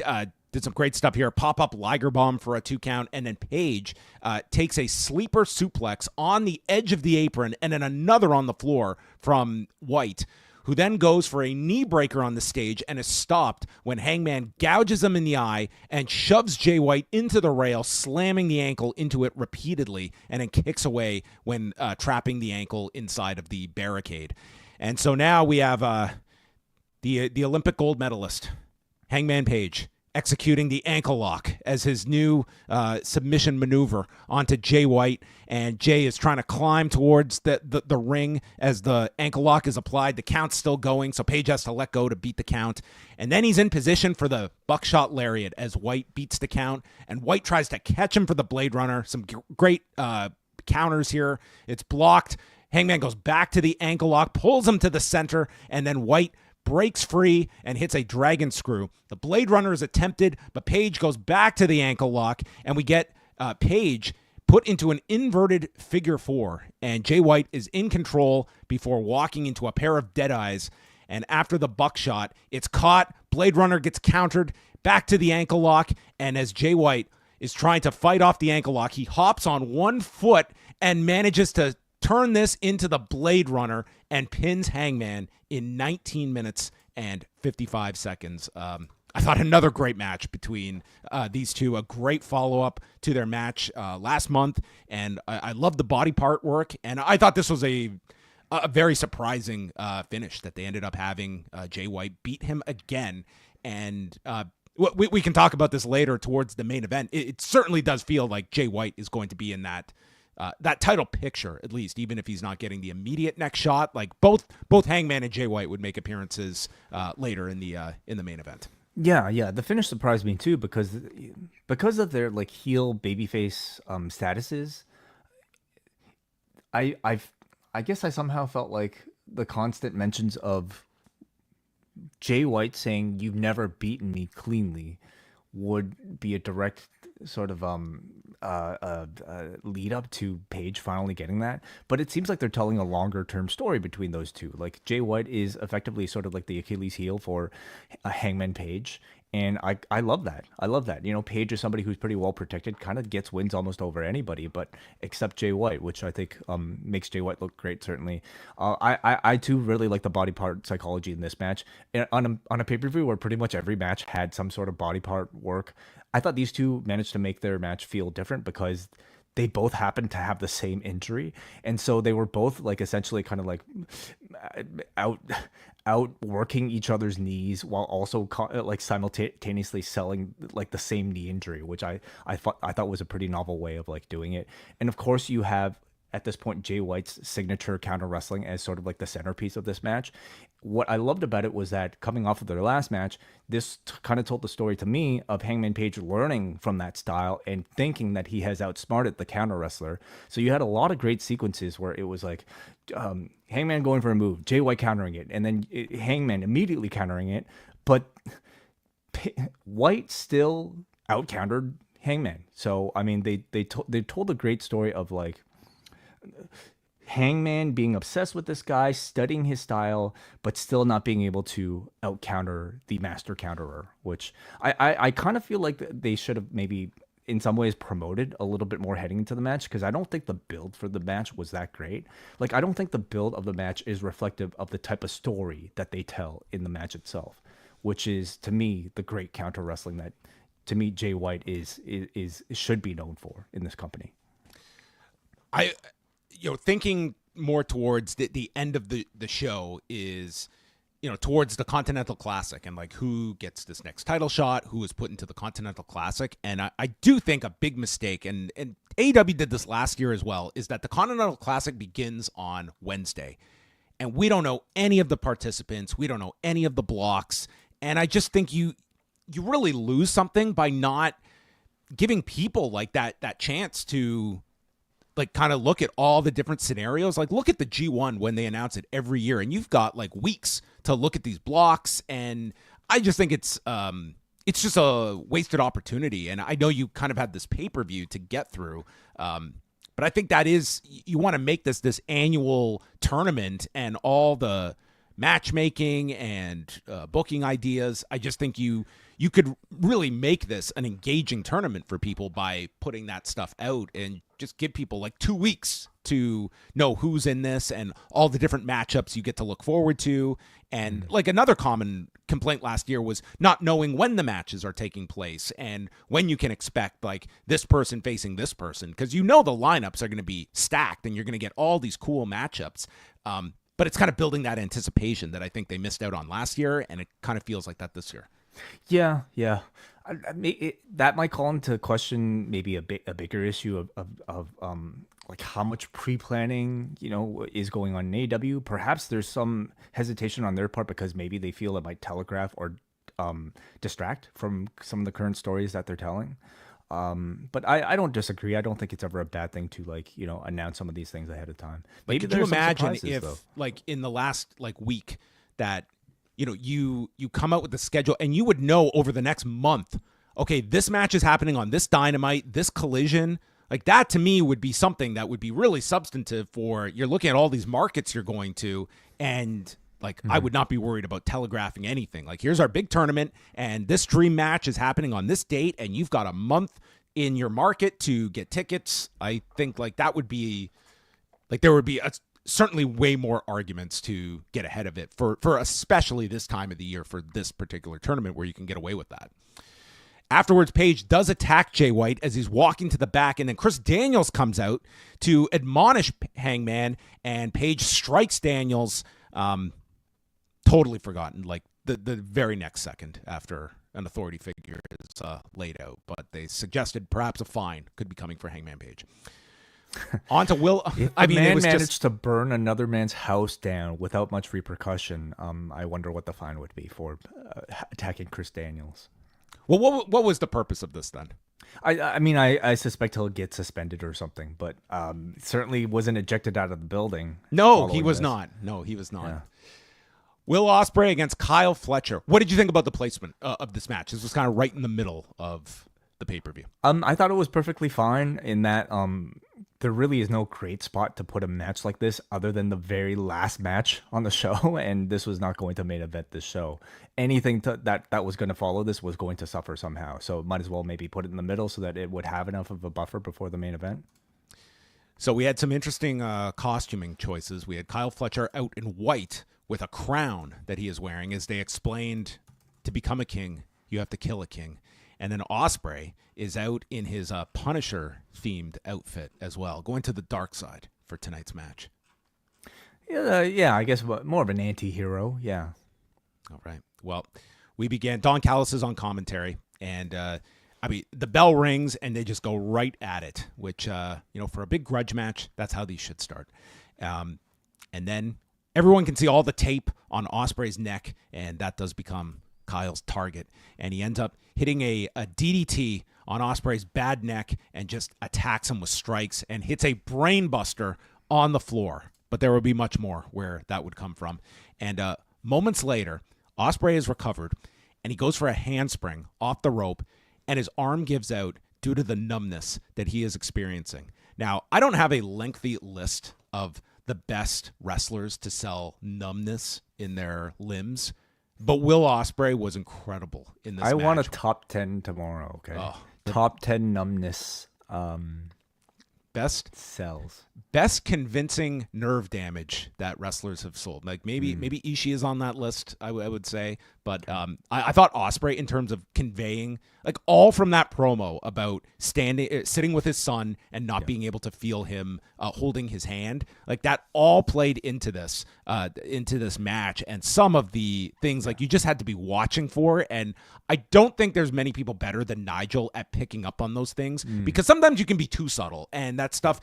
did some great stuff here. Pop-up Liger Bomb for a 2 count, and then Page takes a sleeper suplex on the edge of the apron and then another on the floor from White, who then goes for a knee breaker on the stage and is stopped when Hangman gouges him in the eye and shoves Jay White into the rail, slamming the ankle into it repeatedly, and then kicks away when trapping the ankle inside of the barricade. And so now we have the Olympic gold medalist, Hangman Page, executing the ankle lock as his new submission maneuver onto Jay White, and Jay is trying to climb towards the ring as the ankle lock is applied. The count's still going, so Page has to let go to beat the count, and then he's in position for the buckshot lariat as White beats the count, and White tries to catch him for the Blade Runner. Some great counters here. It's blocked. Hangman goes back to the ankle lock, pulls him to the center, and then White breaks free and hits a dragon screw. The Blade Runner is attempted, but Page goes back to the ankle lock, and we get Page put into an inverted figure four, and Jay White is in control before walking into a pair of dead eyes. And after the buckshot, it's caught. Blade Runner gets countered back to the ankle lock, and as Jay White is trying to fight off the ankle lock, he hops on one foot and manages to turn this into the Blade Runner and pins Hangman in 19 minutes and 55 seconds. I thought another great match between these two, a great follow-up to their match last month, and I love the body part work, and I thought this was a very surprising finish that they ended up having Jay White beat him again, and we can talk about this later towards the main event. It certainly does feel like Jay White is going to be in that title picture, at least, even if he's not getting the immediate next shot. Like both Hangman and Jay White would make appearances later in the main event. Yeah. The finish surprised me too because of their like heel babyface statuses. I guess I somehow felt like the constant mentions of Jay White saying "You've never beaten me cleanly" would be a direct sort of lead up to Page finally getting that. But it seems like they're telling a longer term story between those two. Like Jay White is effectively sort of like the Achilles heel for Hangman Page. And I love that. I love that. You know, Page is somebody who's pretty well protected, kind of gets wins almost over anybody, but except Jay White, which I think makes Jay White look great, certainly. I too really like the body part psychology in this match. On a pay-per-view where pretty much every match had some sort of body part work, I thought these two managed to make their match feel different because they both happened to have the same injury. And so they were both like essentially kind of like outworking each other's knees while also like simultaneously selling like the same knee injury, which I thought was a pretty novel way of like doing it. And of course you have at this point Jay White's signature counter wrestling as sort of like the centerpiece of this match. What I loved about it was that coming off of their last match, this kind of told the story to me of Hangman Page learning from that style and thinking that he has outsmarted the counter wrestler. So you had a lot of great sequences where it was like Hangman going for a move, Jay White countering it, and then Hangman immediately countering it, but White still out countered Hangman. So I mean, they told a great story of like Hangman being obsessed with this guy, studying his style, but still not being able to out counter the master counterer, which I kind of feel like they should have maybe in some ways promoted a little bit more heading into the match, because I don't think the build for the match was that great. Like, I don't think the build of the match is reflective of the type of story that they tell in the match itself, which is, to me, the great counter wrestling that, to me, Jay White is should be known for in this company. Thinking more towards the end of the show is, towards the Continental Classic and like who gets this next title shot, who is put into the Continental Classic. And I do think a big mistake, and AEW did this last year as well, is that the Continental Classic begins on Wednesday. And we don't know any of the participants. We don't know any of the blocks. And I just think you really lose something by not giving people like that chance to like kind of look at all the different scenarios. Like, look at the G1 when they announce it every year, and you've got like weeks to look at these blocks. And I just think it's just a wasted opportunity. And I know you kind of had this pay-per-view to get through, but I think that is, you want to make this annual tournament and all the matchmaking and booking ideas. I just think you could really make this an engaging tournament for people by putting that stuff out and just give people like 2 weeks to know who's in this and all the different matchups you get to look forward to. And like another common complaint last year was not knowing when the matches are taking place and when you can expect like this person facing this person, because the lineups are going to be stacked and you're going to get all these cool matchups. But it's kind of building that anticipation that I think they missed out on last year, and it kind of feels like that this year. Yeah. That might call into question maybe a bigger issue of like how much pre-planning is going on in AEW. Perhaps there's some hesitation on their part because maybe they feel it might telegraph or distract from some of the current stories that they're telling. But I don't disagree. I don't think it's ever a bad thing to like, announce some of these things ahead of time. Like, Maybe could you there's some imagine surprises, if, though. like, in the last like week that you come out with the schedule and you would know over the next month, okay, this match is happening on this Dynamite, this Collision. Like, that to me would be something that would be really substantive for, you're looking at all these markets you're going to, and like, I would not be worried about telegraphing anything. Like, here's our big tournament, and this dream match is happening on this date, and you've got a month in your market to get tickets. I think like that would be, like, there would be certainly way more arguments to get ahead of it for especially this time of the year for this particular tournament where you can get away with that. Afterwards, Page does attack Jay White as he's walking to the back, and then Chris Daniels comes out to admonish Hangman, and Page strikes Daniels. Totally forgotten, like the very next second after an authority figure is laid out, but they suggested perhaps a fine could be coming for Hangman Page. On to Will. I mean, man managed to burn another man's house down without much repercussion. I wonder what the fine would be for attacking Chris Daniels. Well, what was the purpose of this then? I mean, I suspect he'll get suspended or something, but certainly wasn't ejected out of the building. No, he was not. No, he was not. Yeah. Will Ospreay against Kyle Fletcher. What did you think about the placement of this match? This was kind of right in the middle of the pay-per-view. I thought it was perfectly fine in that there really is no great spot to put a match like this other than the very last match on the show, and this was not going to main event this show. Anything that was going to follow this was going to suffer somehow, so might as well maybe put it in the middle so that it would have enough of a buffer before the main event. So we had some interesting costuming choices. We had Kyle Fletcher out in white with a crown that he is wearing, as they explained, to become a king, you have to kill a king. And then Ospreay is out in his Punisher-themed outfit as well, going to the dark side for tonight's match. Yeah, I guess more of an anti-hero, yeah. All right. Well, we began. Don Callis is on commentary, and the bell rings, and they just go right at it, which, for a big grudge match, that's how these should start. And then everyone can see all the tape on Ospreay's neck, and that does become Kyle's target, and he ends up hitting a DDT on Ospreay's bad neck and just attacks him with strikes and hits a brain buster on the floor. But there will be much more where that would come from. And moments later, Ospreay is recovered, and he goes for a handspring off the rope, and his arm gives out due to the numbness that he is experiencing. Now, I don't have a lengthy list of the best wrestlers to sell numbness in their limbs, but Will Ospreay was incredible in this match. I want a top 10 tomorrow, okay? Oh, top 10 numbness best sells. Best convincing nerve damage that wrestlers have sold. Like maybe Ishii is on that list, I would say. But I thought Ospreay, in terms of conveying, like all from that promo about sitting with his son and not being able to feel him holding his hand, like that all played into this match. And some of the things like you just had to be watching for. And I don't think there's many people better than Nigel at picking up on those things because sometimes you can be too subtle, and that stuff,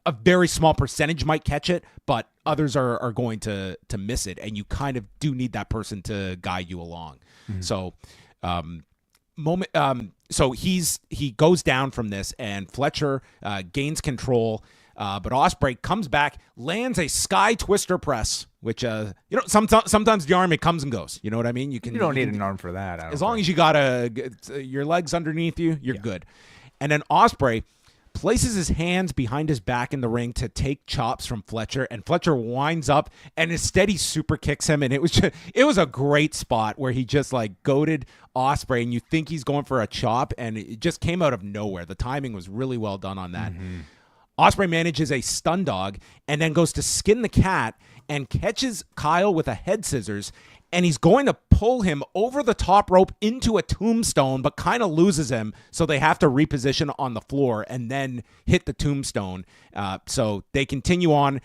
a very small percentage might catch it, but others are going to miss it, and you kind of do need that person to guide you along. So, so he goes down from this, and Fletcher gains control, but Ospreay comes back, lands a sky twister press, which sometimes the arm, it comes and goes. You know what I mean? You don't need an arm for that. As long as you got your legs underneath you, you're good. And then Ospreay places his hands behind his back in the ring to take chops from Fletcher, and Fletcher winds up and instead he super kicks him, and it was a great spot where he just like goaded Ospreay, and you think he's going for a chop, and it just came out of nowhere. The timing was really well done on that. Ospreay manages a stun dog and then goes to skin the cat and catches Kyle with a head scissors, and he's going to pull him over the top rope into a tombstone, but kind of loses him, so they have to reposition on the floor and then hit the tombstone. So they continue on.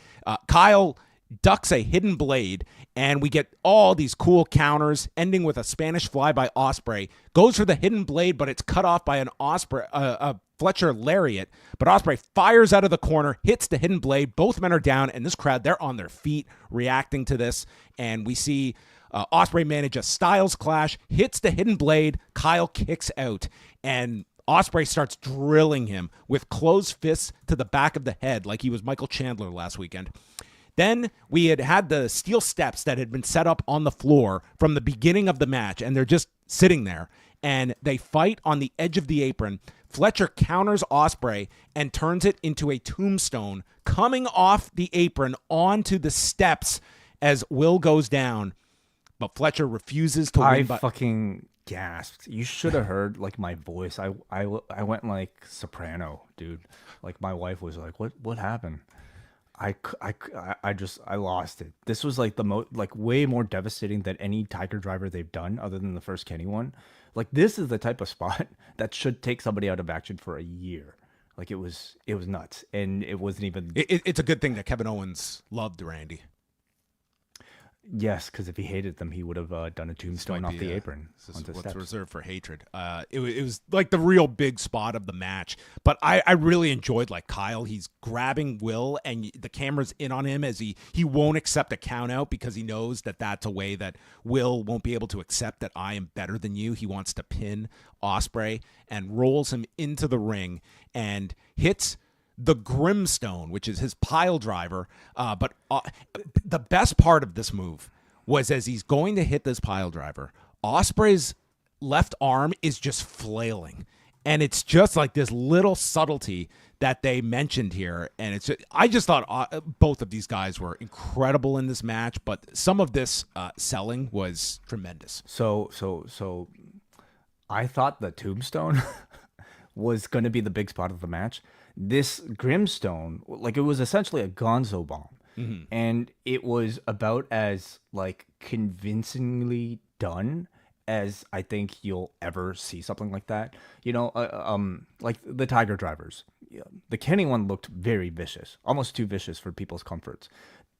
Kyle ducks a hidden blade, and we get all these cool counters, ending with a Spanish fly by Ospreay. Goes for the hidden blade, but it's cut off by an Fletcher lariat, but Ospreay fires out of the corner, hits the hidden blade. Both men are down, and this crowd, they're on their feet reacting to this, and we see Ospreay manage a Styles clash, hits the hidden blade, Kyle kicks out, and Ospreay starts drilling him with closed fists to the back of the head like he was Michael Chandler last weekend. Then we had the steel steps that had been set up on the floor from the beginning of the match, and they're just sitting there. And they fight on the edge of the apron. Fletcher counters Ospreay and turns it into a tombstone, coming off the apron onto the steps as Will goes down. But Fletcher refuses to win. I fucking gasped. You should have heard like my voice. I went like soprano, dude. Like my wife was like, "What happened?" I lost it. This was like way more devastating than any Tiger Driver they've done, other than the first Kenny one. Like this is the type of spot that should take somebody out of action for a year. Like it was nuts, and it wasn't even. It's a good thing that Kevin Owens loved Randy. Yes, because if he hated them, he would have done a tombstone off the apron. This is what's reserved for hatred. It was like the real big spot of the match. But I really enjoyed like Kyle. He's grabbing Will, and the camera's in on him as he won't accept a count out because he knows that that's a way that Will won't be able to accept that I am better than you. He wants to pin Ospreay and rolls him into the ring and hits the Grimstone, which is his pile driver. But the best part of this move was as he's going to hit this pile driver, Ospreay's left arm is just flailing. And it's just like this little subtlety that they mentioned here. And it's I just thought both of these guys were incredible in this match, but some of this selling was tremendous. So I thought the tombstone was going to be the big spot of the match. This Grimstone, like it was essentially a gonzo bomb. Mm-hmm. And it was about as like convincingly done as I think you'll ever see something like that. You know, like the Tiger Drivers. The Kenny one looked very vicious, almost too vicious for people's comforts.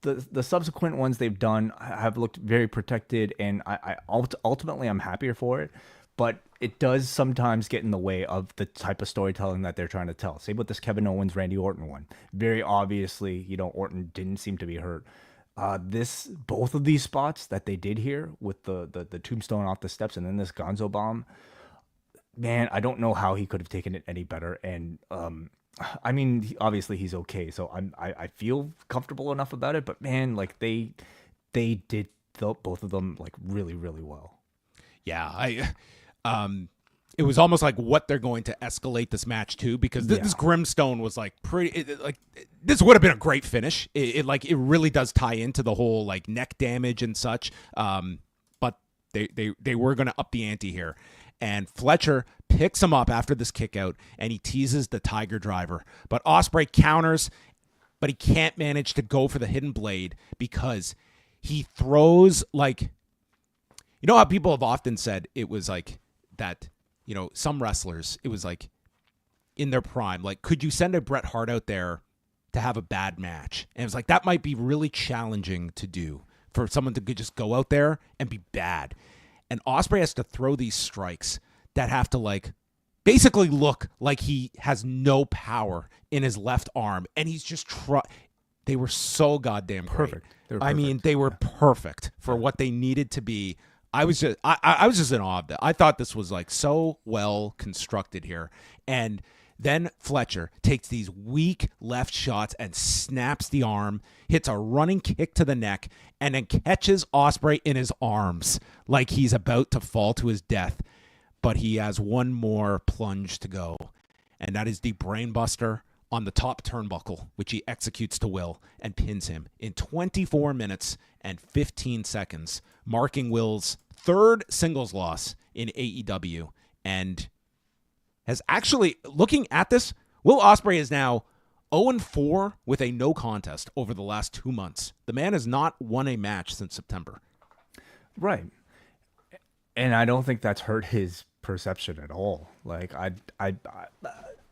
The subsequent ones they've done have looked very protected, and I ultimately I'm happier for it. But it does sometimes get in the way of the type of storytelling that they're trying to tell. Same with this Kevin Owens, Randy Orton one. Very obviously, you know, Orton didn't seem to be hurt. Both of these spots that they did here with the tombstone off the steps and then this gonzo bomb, man, I don't know how he could have taken it any better. And I mean, obviously he's okay, so I feel comfortable enough about it. But man, like they did both of them like really, really well. Yeah, it was almost like what they're going to escalate this match to, because this Grimstone was like this would have been a great finish. It really does tie into the whole like neck damage and such. But they were going to up the ante here, and Fletcher picks him up after this kick out and he teases the Tiger Driver, but Ospreay counters, but he can't manage to go for the hidden blade because he throws like. You know how people have often said it was like that, you know, some wrestlers, it was like in their prime, like, could you send a Bret Hart out there to have a bad match? And it was like, that might be really challenging to do for someone to just go out there and be bad. And Ospreay has to throw these strikes that have to like basically look like he has no power in his left arm. And he's just they were so goddamn perfect. I mean, they were perfect for what they needed to be. I was just in awe of that. I thought this was like so well constructed here. And then Fletcher takes these weak left shots and snaps the arm, hits a running kick to the neck, and then catches Ospreay in his arms like he's about to fall to his death. But he has one more plunge to go, and that is the brainbuster on the top turnbuckle, which he executes to Will and pins him in 24 minutes and 15 seconds, marking Will's third singles loss in AEW, and has actually, looking at this, Will Ospreay is now 0-4 with a no contest over the last 2 months. The man has not won a match since September. Right. And I don't think that's hurt his perception at all. Like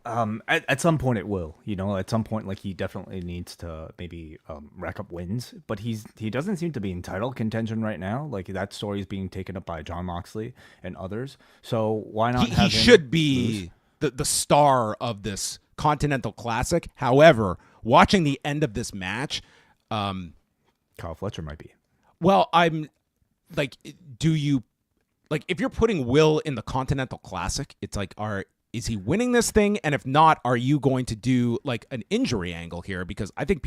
at some point it will, you know, at some point, like he definitely needs to maybe rack up wins, but he doesn't seem to be in title contention right now. Like that story is being taken up by Jon Moxley and others. So why not? He should be the star of this Continental Classic. However, watching the end of this match, Kyle Fletcher might be. Well, I'm like, do you like if you're putting Will in the Continental Classic? It's like, is he winning this thing? And if not, are you going to do like an injury angle here? Because I think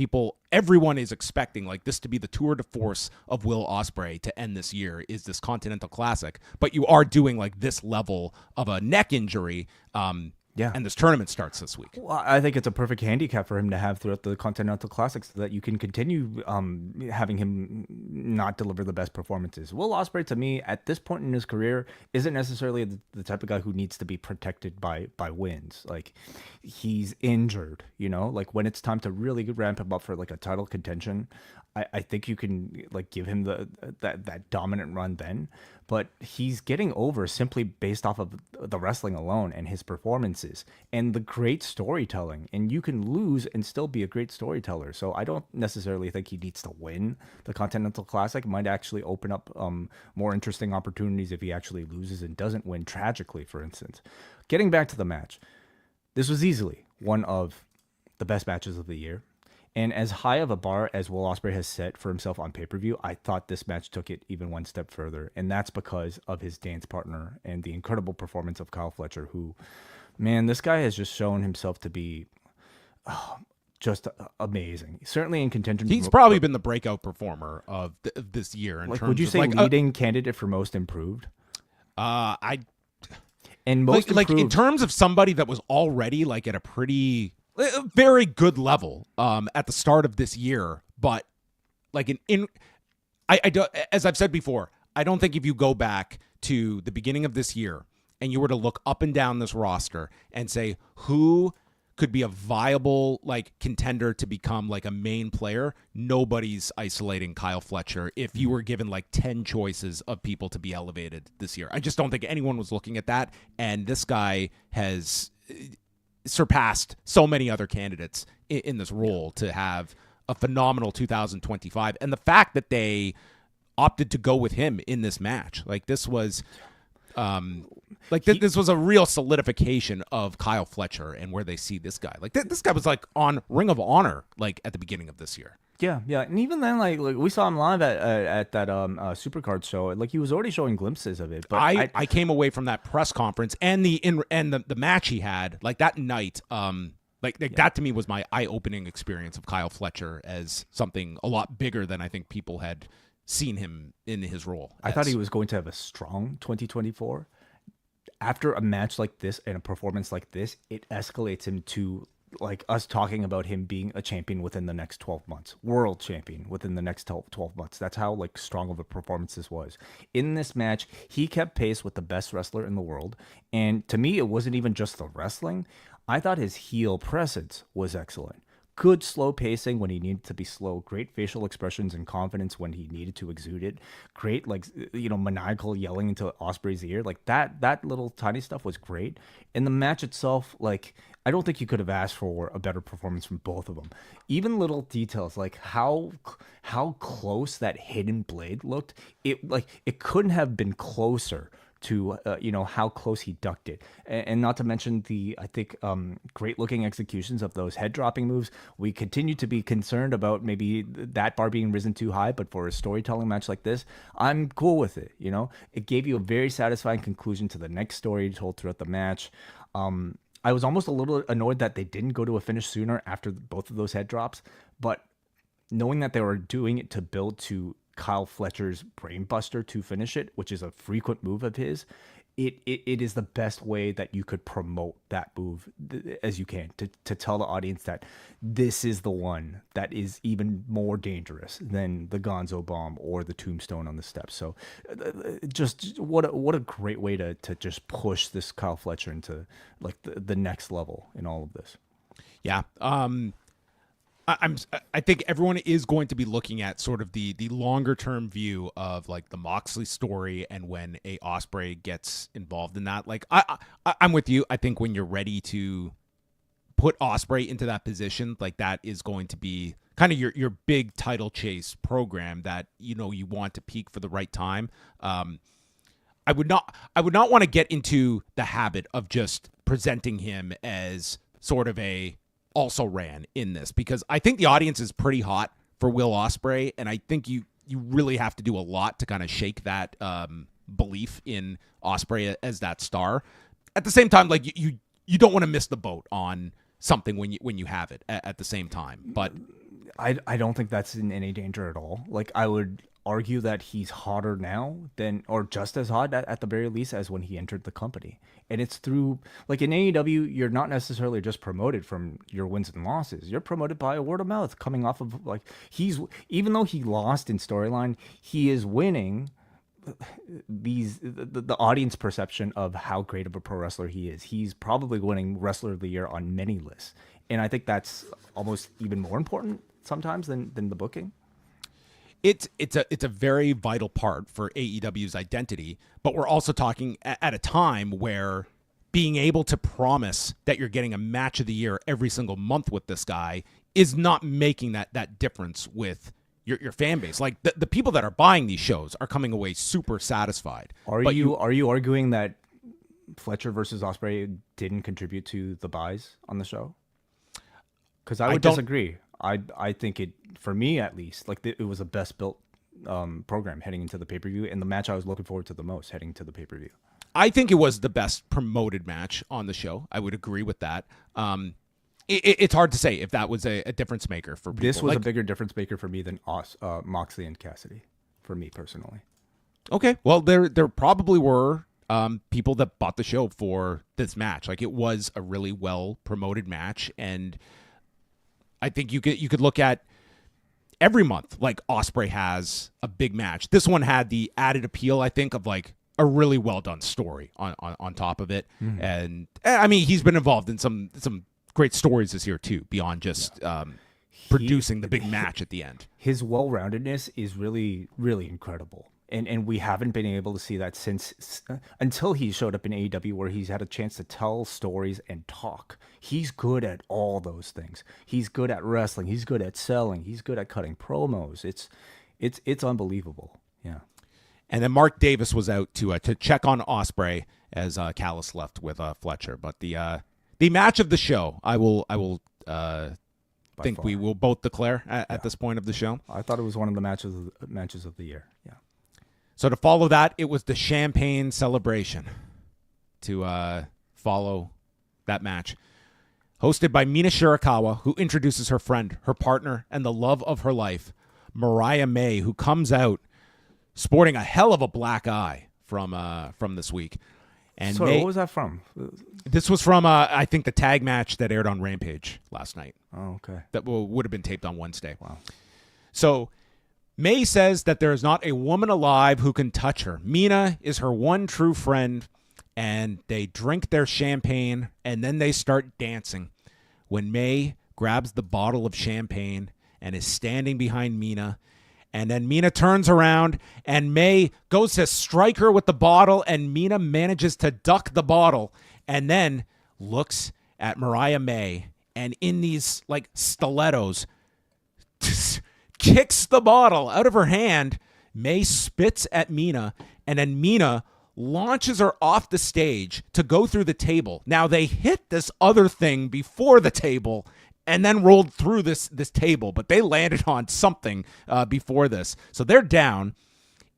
everyone is expecting like this to be the tour de force of Will Ospreay to end this year, is this Continental Classic. But you are doing like this level of a neck injury. Yeah. And this tournament starts this week. Well, I think it's a perfect handicap for him to have throughout the Continental Classic so that you can continue having him not deliver the best performances. Will Ospreay, to me, at this point in his career, isn't necessarily the type of guy who needs to be protected by wins. Like, he's injured, Like, when it's time to really ramp him up for, like, a title contention, I think you can, like, give him that dominant run then. But he's getting over simply based off of the wrestling alone and his performances and the great storytelling. And you can lose and still be a great storyteller. So I don't necessarily think he needs to win the Continental Classic. It might actually open up more interesting opportunities if he actually loses and doesn't win tragically, for instance. Getting back to the match, this was easily one of the best matches of the year. And as high of a bar as Will Ospreay has set for himself on pay-per-view, I thought this match took it even one step further. And that's because of his dance partner and the incredible performance of Kyle Fletcher, who, man, this guy has just shown himself to be just amazing. Certainly in contention. He's probably been the breakout performer of this year. In terms would you say leading candidate for most improved? And most improved, in terms of somebody that was already like at a very good level at the start of this year, but like I don't, as I've said before, I don't think if you go back to the beginning of this year and you were to look up and down this roster and say who could be a viable like contender to become like a main player, nobody's isolating Kyle Fletcher if you were given like 10 choices of people to be elevated this year. I just don't think anyone was looking at that, and this guy has surpassed so many other candidates in this role to have a phenomenal 2025. And the fact that they opted to go with him in this match, like this was this was a real solidification of Kyle Fletcher and where they see this guy. Like this guy was like on Ring of Honor like at the beginning of this year. Yeah, and even then, like we saw him live at that Supercard show. Like he was already showing glimpses of it. But I came away from that press conference and the match he had like that night. That to me was my eye-opening experience of Kyle Fletcher as something a lot bigger than I think people had seen him in his role. I thought he was going to have a strong 2024. After a match like this and a performance like this, it escalates him to like us talking about him being a champion within the next 12 months, world champion within the next 12 months. That's how like strong of a performance this was. In this match, he kept pace with the best wrestler in the world. And to me, it wasn't even just the wrestling. I thought his heel presence was excellent. Good slow pacing when he needed to be slow. Great facial expressions and confidence when he needed to exude it. Great, maniacal yelling into Ospreay's ear. Like that little tiny stuff was great. In the match itself, like I don't think you could have asked for a better performance from both of them. Even little details like how close that hidden blade looked. It couldn't have been closer to how close he ducked it, and not to mention the great looking executions of those head dropping moves. We continue to be concerned about maybe that bar being risen too high, but for a storytelling match like this, I'm cool with it. It gave you a very satisfying conclusion to the next story told throughout the match. I was almost a little annoyed that they didn't go to a finish sooner after both of those head drops, but knowing that they were doing it to build to Kyle Fletcher's brainbuster to finish it, which is a frequent move of his, it is the best way that you could promote that move as you can to tell the audience that this is the one that is even more dangerous than the Gonzo bomb or the tombstone on the steps. So just what a great way to just push this Kyle Fletcher into like the next level in all of this. Yeah. I think everyone is going to be looking at sort of the longer term view of like the Moxley story and when a Ospreay gets involved in that. Like I'm with you. I think when you're ready to put Ospreay into that position, like that is going to be kind of your big title chase program that you want to peak for the right time. I would not want to get into the habit of just presenting him as sort of a also ran in this, because I think the audience is pretty hot for Will Ospreay, and I think you really have to do a lot to kind of shake that belief in Ospreay as that star. At the same time, like you don't want to miss the boat on something when you have it at the same time. But I don't think that's in any danger at all. Like, I would argue that he's hotter now than, or just as hot at the very least as when he entered the company. And it's through, like, in AEW, you're not necessarily just promoted from your wins and losses. You're promoted by word of mouth coming off of, like, even though he lost in storyline, he is winning the audience perception of how great of a pro wrestler he is. He's probably winning Wrestler of the Year on many lists. And I think that's almost even more important sometimes than the booking. It's a very vital part for AEW's identity, but we're also talking at a time where being able to promise that you're getting a match of the year every single month with this guy is not making that difference with your fan base. Like, the people that are buying these shows are coming away super satisfied. Are you arguing that Fletcher versus Ospreay didn't contribute to the buys on the show? Because I would disagree. I think it, for me at least, like, it was the best built program heading into the pay-per-view, and the match I was looking forward to the most heading to the pay-per-view. I think it was the best promoted match on the show. I would agree with that. It's hard to say if that was a difference maker for people. This was a bigger difference maker for me than Moxley and Cassidy, for me personally. Okay, well, there probably were people that bought the show for this match. Like, it was a really well promoted match, and I think you could look at every month, like, Ospreay has a big match. This one had the added appeal, I think, of, like, a really well done story on top of it. And I mean, he's been involved in some great stories this year too, beyond just producing the big match at the end. His well-roundedness is really, really incredible. And we haven't been able to see that since until he showed up in AEW, where he's had a chance to tell stories and talk. He's good at all those things. He's good at wrestling. He's good at selling. He's good at cutting promos. It's unbelievable. Yeah. And then Mark Davis was out to check on Ospreay as Callis left with Fletcher. But the match of the show, I will think far. We will both declare at this point of the show. I thought it was one of the matches of the year. Yeah. So to follow that, it was the champagne celebration to follow that match. Hosted by Mina Shirakawa, who introduces her friend, her partner, and the love of her life, Mariah May, who comes out sporting a hell of a black eye from this week. And so what was that from? This was from, I think, the tag match that aired on Rampage last night. Oh, okay. That would have been taped on Wednesday. Wow. So May says that there is not a woman alive who can touch her. Mina is her one true friend, and they drink their champagne, and then they start dancing. When May grabs the bottle of champagne and is standing behind Mina, and then Mina turns around, and May goes to strike her with the bottle, and Mina manages to duck the bottle, and then looks at Mariah May, and in these, like, stilettos, kicks the bottle out of her hand. May spits at Mina, and then Mina launches her off the stage to go through the table. Now, they hit this other thing before the table and then rolled through this table, but they landed on something before this. So they're down,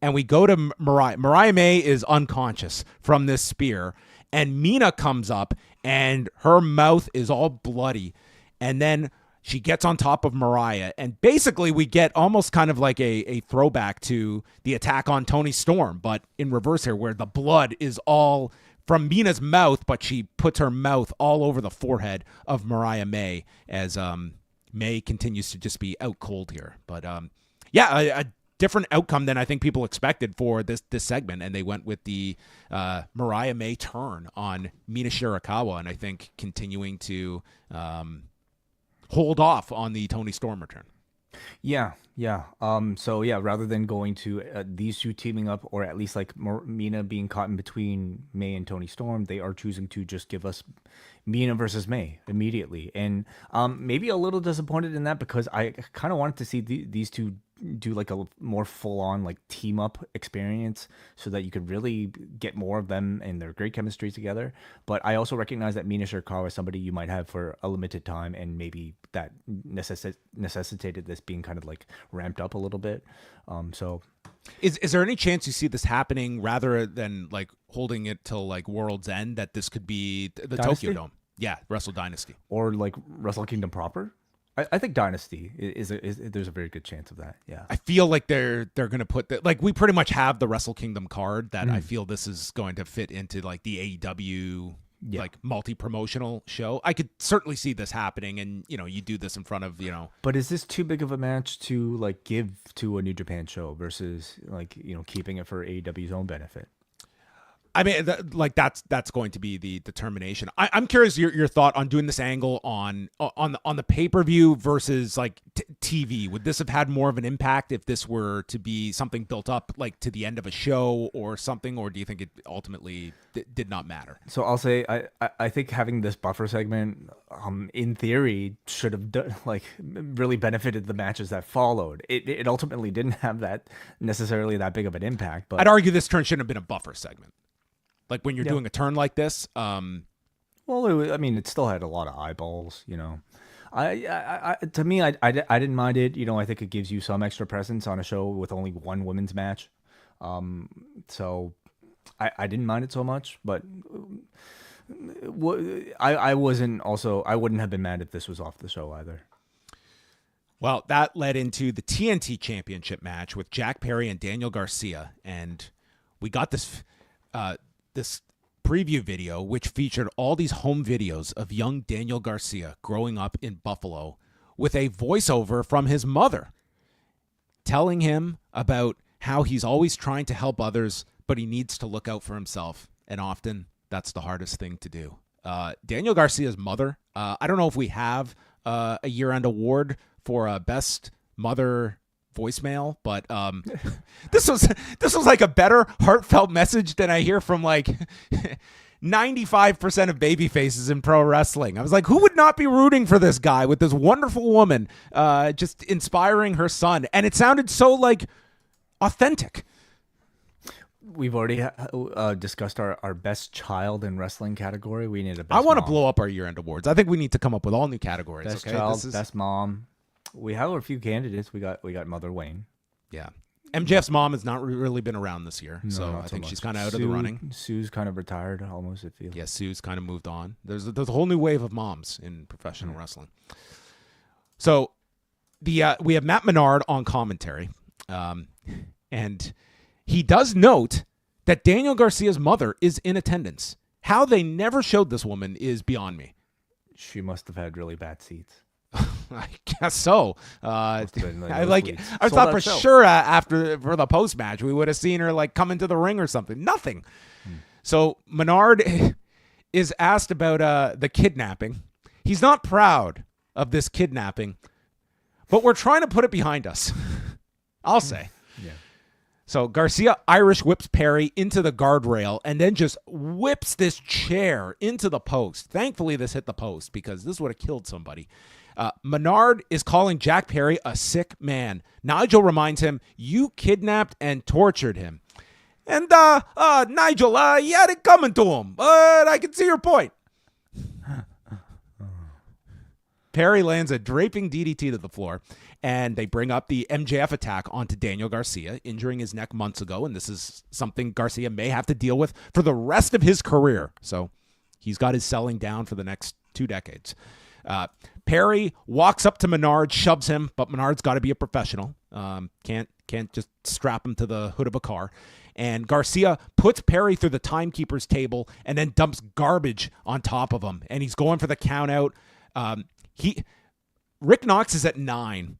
and we go to Mariah. Mariah May is unconscious from this spear, and Mina comes up, and her mouth is all bloody, and then she gets on top of Mariah, and basically we get almost kind of like a throwback to the attack on Toni Storm, but in reverse here, where the blood is all from Mina's mouth, but she puts her mouth all over the forehead of Mariah May as May continues to just be out cold here. But a different outcome than I think people expected for this segment, and they went with the Mariah May turn on Mina Shirakawa, and I think continuing to hold off on the Toni Storm return. Yeah. So rather than going to these two teaming up, or at least like Mina being caught in between May and Toni Storm, they are choosing to just give us Mina versus May immediately. And maybe a little disappointed in that, because I kind of wanted to see these two do like a more full-on like team up experience, so that you could really get more of them and their great chemistry together. But I also recognize that Mina Shirakawa is somebody you might have for a limited time, and maybe that necessitated this being kind of like ramped up a little bit. So Is there any chance you see this happening rather than like holding it till like World's End, that this could be the Dynasty? Tokyo Dome? Yeah, Wrestle Dynasty. Or like Wrestle Kingdom proper? I think Dynasty is there's a very good chance of that. Yeah. I feel like they're going to put like we pretty much have the Wrestle Kingdom card that I feel this is going to fit into like the AEW like multi-promotional show. I could certainly see this happening, and you do this in front of But is this too big of a match to like give to a New Japan show versus like keeping it for AEW's own benefit? I mean, that's going to be the determination. I'm curious your thought on doing this angle on the pay-per-view versus like TV. Would this have had more of an impact if this were to be something built up like to the end of a show or something, or do you think it ultimately did not matter? So I'll say I think having this buffer segment, in theory, should have really benefited the matches that followed. It ultimately didn't have that necessarily that big of an impact. But I'd argue this turn shouldn't have been a buffer segment. Like when you're doing a turn like this, well, it still had a lot of eyeballs, to me, I didn't mind it. I think it gives you some extra presence on a show with only one women's match. So I didn't mind it so much, but I wouldn't have been mad if this was off the show either. Well, that led into the TNT Championship match with Jack Perry and Daniel Garcia, and we got this preview video, which featured all these home videos of young Daniel Garcia growing up in Buffalo with a voiceover from his mother telling him about how he's always trying to help others, but he needs to look out for himself. And often that's the hardest thing to do. Daniel Garcia's mother, I don't know if we have a year-end award for best mother voicemail, but this was like a better heartfelt message than I hear from like 95% of baby faces in pro wrestling. I was like, who would not be rooting for this guy with this wonderful woman just inspiring her son? And it sounded so like authentic. We've already discussed our best child in wrestling category. We need a best I want to mom. blow up our year-end awards. I think we need to come up with all new categories. Best okay? child, best mom. We have a few candidates. We got Mother Wayne. Yeah. MJF's mom has not really been around this year, No, so not I so think much. she's kind of out of the running. Sue's kind of retired almost, it feels. Yeah, Sue's kind of moved on. There's a whole new wave of moms in professional wrestling. So we have Matt Menard on commentary, and he does note that Daniel Garcia's mother is in attendance. How they never showed this woman is beyond me. She must have had really bad seats. I guess so. I thought for show. sure for the post match we would have seen her like come into the ring or something. Nothing. So Menard is asked about the kidnapping. He's not proud of this kidnapping, but we're trying to put it behind us. I'll say. Yeah. So Garcia Irish whips Perry into the guardrail and then just whips this chair into the post. Thankfully, this hit the post because this would have killed somebody. Menard is calling Jack Perry a sick man. Nigel reminds him, you kidnapped and tortured him. And Nigel, he had it coming to him, but I can see your point. Perry lands a draping DDT to the floor, and they bring up the MJF attack onto Daniel Garcia, injuring his neck months ago, and this is something Garcia may have to deal with for the rest of his career. So he's got his selling down for the next 2 decades. Perry walks up to Menard, shoves him, but Menard's got to be a professional. Can't just strap him to the hood of a car. And Garcia puts Perry through the timekeeper's table and then dumps garbage on top of him. And he's going for the count out. Rick Knox is at 9,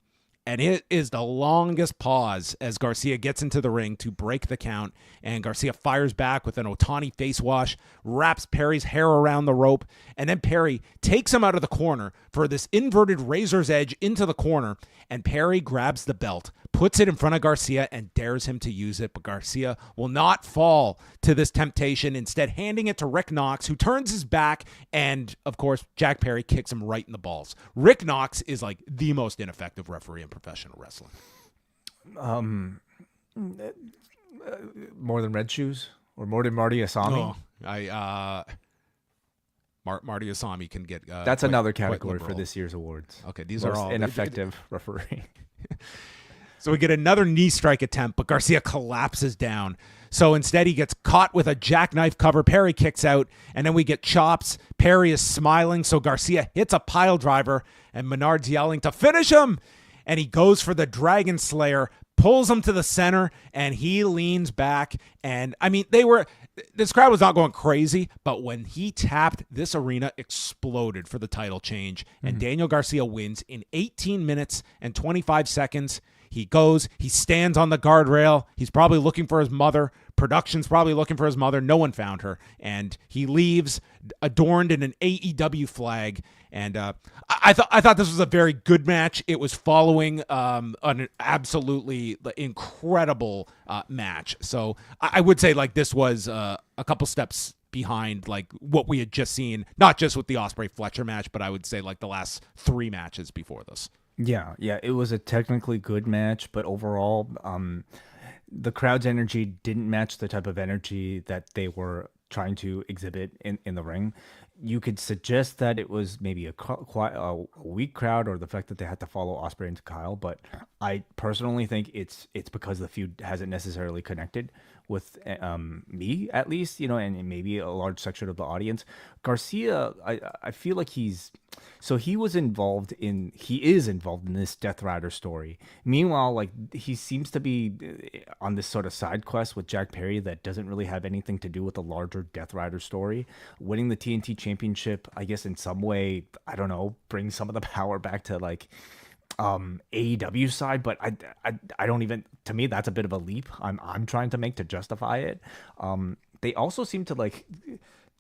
and it is the longest pause as Garcia gets into the ring to break the count, and Garcia fires back with an Otani face wash, wraps Perry's hair around the rope, and then Perry takes him out of the corner for this inverted razor's edge into the corner, and Perry grabs the belt, puts it in front of Garcia, and dares him to use it, but Garcia will not fall to this temptation, instead handing it to Rick Knox, who turns his back, and, of course, Jack Perry kicks him right in the balls. Rick Knox is like the most ineffective referee in professional wrestling. More than Red Shoes? Or more than Marty Asami? Marty Asami can get... That's another category for this year's awards. Okay, these Most are all... ineffective referee. So we get another knee strike attempt, but Garcia collapses down. So instead, he gets caught with a jackknife cover. Perry kicks out, and then we get chops. Perry is smiling, so Garcia hits a pile driver, and Menard's yelling to finish him. And he goes for the Dragon Slayer, pulls him to the center, and he leans back. And, I mean, this crowd was not going crazy, but when he tapped, this arena exploded for the title change, and Daniel Garcia wins in 18 minutes and 25 seconds. He goes, he stands on the guardrail. He's probably looking for his mother. Production's probably looking for his mother. No one found her. And he leaves adorned in an AEW flag. And I thought this was a very good match. It was following an absolutely incredible match. So I would say like this was a couple steps behind like what we had just seen, not just with the Ospreay Fletcher match, but I would say like the last 3 matches before this. Yeah, it was a technically good match, but overall, the crowd's energy didn't match the type of energy that they were trying to exhibit in the ring. You could suggest that it was maybe a weak crowd, or the fact that they had to follow Ospreay into Kyle, but I personally think it's because the feud hasn't necessarily connected with me, at least, and maybe a large section of the audience. Garcia, I feel like he is involved in this Death Rider story. Meanwhile, like he seems to be on this sort of side quest with Jack Perry that doesn't really have anything to do with the larger Death Rider story. Winning the TNT Championship, I guess in some way, I don't know, brings some of the power back to like AEW side, but I don't even, to me that's a bit of a leap I'm trying to make to justify it. They also seem to like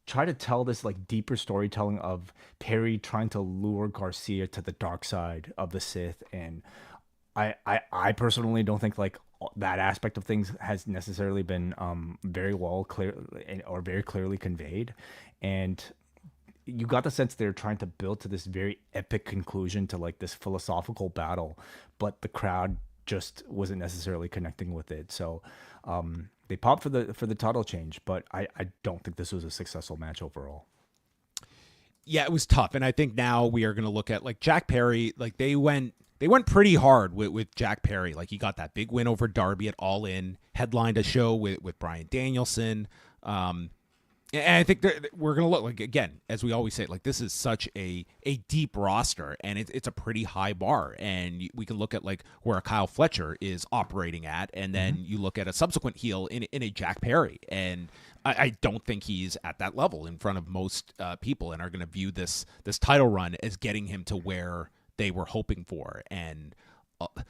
try to tell this like deeper storytelling of Perry trying to lure Garcia to the dark side of the Sith, and I personally don't think like that aspect of things has necessarily been very clearly conveyed. And you got the sense they're trying to build to this very epic conclusion to like this philosophical battle, but the crowd just wasn't necessarily connecting with it. So they popped for the title change, but I don't think this was a successful match overall. Yeah, it was tough. And I think now we are going to look at like Jack Perry, like they went pretty hard with Jack Perry. Like he got that big win over Darby at All In, headlined a show with Bryan Danielson. And I think we're going to look like, again, as we always say, like this is such a deep roster, and it's a pretty high bar. And we can look at like where a Kyle Fletcher is operating at, and then you look at a subsequent heel in a Jack Perry. And I don't think he's at that level in front of most people, and are going to view this title run as getting him to where they were hoping for. And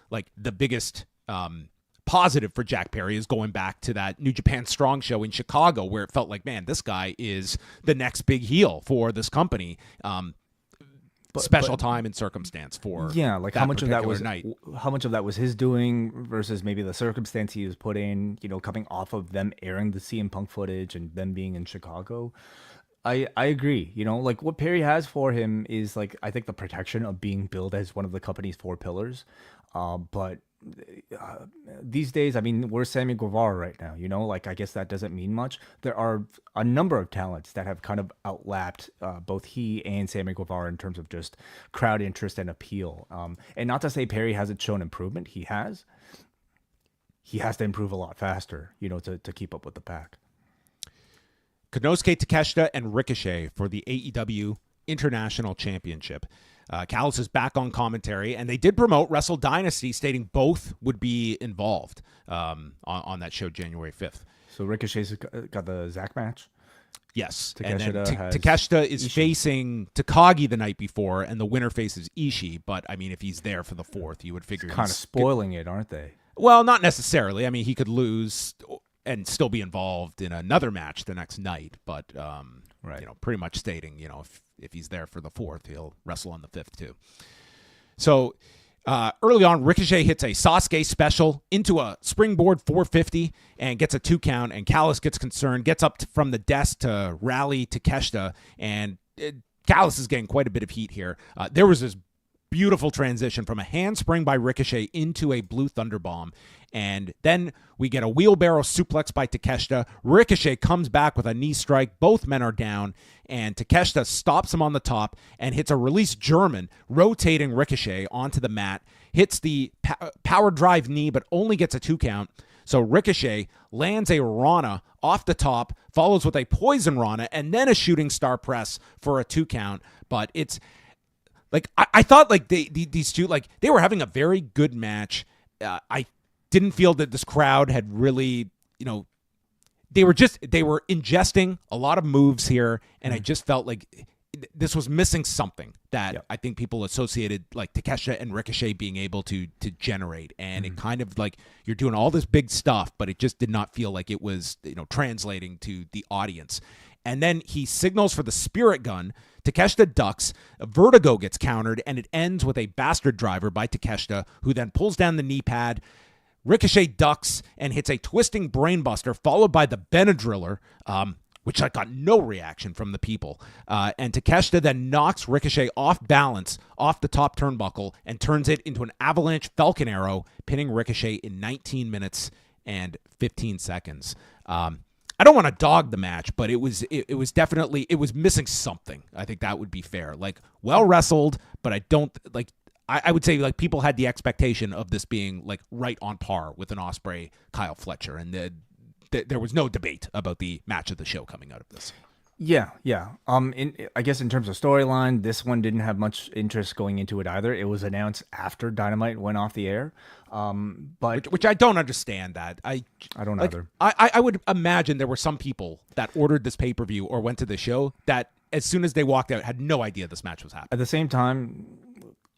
like the biggest positive for Jack Perry is going back to that New Japan Strong show in Chicago, where it felt like, man, this guy is the next big heel for this company. Special time and circumstance for like how much of that was his doing versus maybe the circumstance he was put in, coming off of them airing the CM Punk footage and them being in Chicago. I agree. Like what Perry has for him is like, I think the protection of being billed as one of the company's 4 pillars. But these days, I mean, we're Sammy Guevara right now, like I guess that doesn't mean much. There are a number of talents that have kind of outlapped both he and Sammy Guevara in terms of just crowd interest and appeal. And not to say Perry hasn't shown improvement. He has to improve a lot faster, to keep up with the pack. Konosuke Takeshita and Ricochet for the AEW International Championship. Callis is back on commentary, and they did promote Wrestle Dynasty, stating both would be involved on that show January 5th. So Ricochet's got the Zack match? Yes. Takeshita is facing Takagi the night before, and the winner faces Ishii. But, I mean, if he's there for the 4th, you would figure it's kind of spoiling it, aren't they? Well, not necessarily. I mean, he could lose and still be involved in another match the next night. But, pretty much stating, if he's there for the 4th, he'll wrestle on the 5th too. So early on, Ricochet hits a Sasuke special into a springboard 450 and gets a 2 count, and Callis gets concerned, gets up from the desk to rally Takeshita, and Callis is getting quite a bit of heat here. There was this beautiful transition from a handspring by Ricochet into a blue thunderbomb. And then we get a wheelbarrow suplex by Takeshita. Ricochet comes back with a knee strike. Both men are down, and Takeshita stops him on the top and hits a release German, rotating Ricochet onto the mat. Hits the power drive knee, but only gets a 2 count. So Ricochet lands a Rana off the top, follows with a poison Rana, and then a shooting star press for a 2 count. But it's like I thought like these two, like, they were having a very good match. I didn't feel that this crowd had really, they were ingesting a lot of moves here, and I just felt like this was missing something that I think people associated like Takeshita and Ricochet being able to generate, and it kind of like you're doing all this big stuff, but it just did not feel like it was translating to the audience. And then he signals for the spirit gun. Takeshita ducks, a Vertigo gets countered, and it ends with a bastard driver by Takeshita, who then pulls down the knee pad. Ricochet ducks and hits a twisting brainbuster, followed by the Benadryller, which I got no reaction from the people. And Takeshita then knocks Ricochet off balance off the top turnbuckle and turns it into an avalanche Falcon Arrow, pinning Ricochet in 19 minutes and 15 seconds. I don't want to dog the match, but it was definitely missing something. I think that would be fair. Like, well wrestled, but I would say like people had the expectation of this being like right on par with an Ospreay Kyle Fletcher, and there was no debate about the match of the show coming out of this. Yeah. I guess in terms of storyline, this one didn't have much interest going into it either. It was announced after Dynamite went off the air, but which I don't understand. That I don't either. I would imagine there were some people that ordered this pay-per-view or went to the show that as soon as they walked out had no idea this match was happening. At the same time,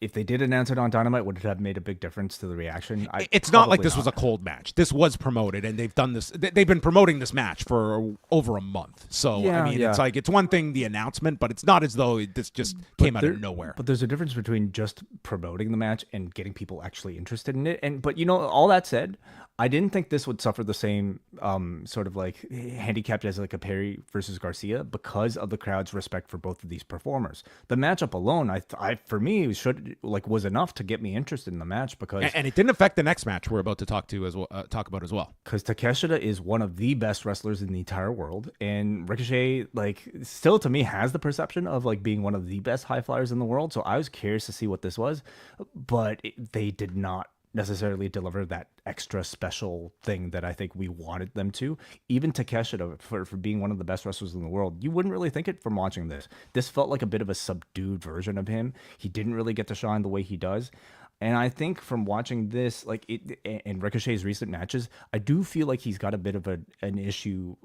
if they did announce it on Dynamite, would it have made a big difference to the reaction? It's not like this was a cold match. This was promoted, and they've done this. They've been promoting this match for over a month. So, it's like, it's one thing, the announcement, but it's not as though this just came out of nowhere. But there's a difference between just promoting the match and getting people actually interested in it. But all that said, I didn't think this would suffer the same sort of like handicapped as like a Perry versus Garcia because of the crowd's respect for both of these performers. The matchup alone, for me, was enough to get me interested in the match because and it didn't affect the next match we're about to talk about as well. Because Takeshita is one of the best wrestlers in the entire world, and Ricochet still to me has the perception of like being one of the best high flyers in the world. So I was curious to see what this was, but they did not necessarily deliver that extra special thing that I think we wanted them to. Even Takeshita, for being one of the best wrestlers in the world, you wouldn't really think it from watching this. This felt like a bit of a subdued version of him. He didn't really get to shine the way he does. And I think from watching this, and Ricochet's recent matches, I do feel like he's got a bit of an issue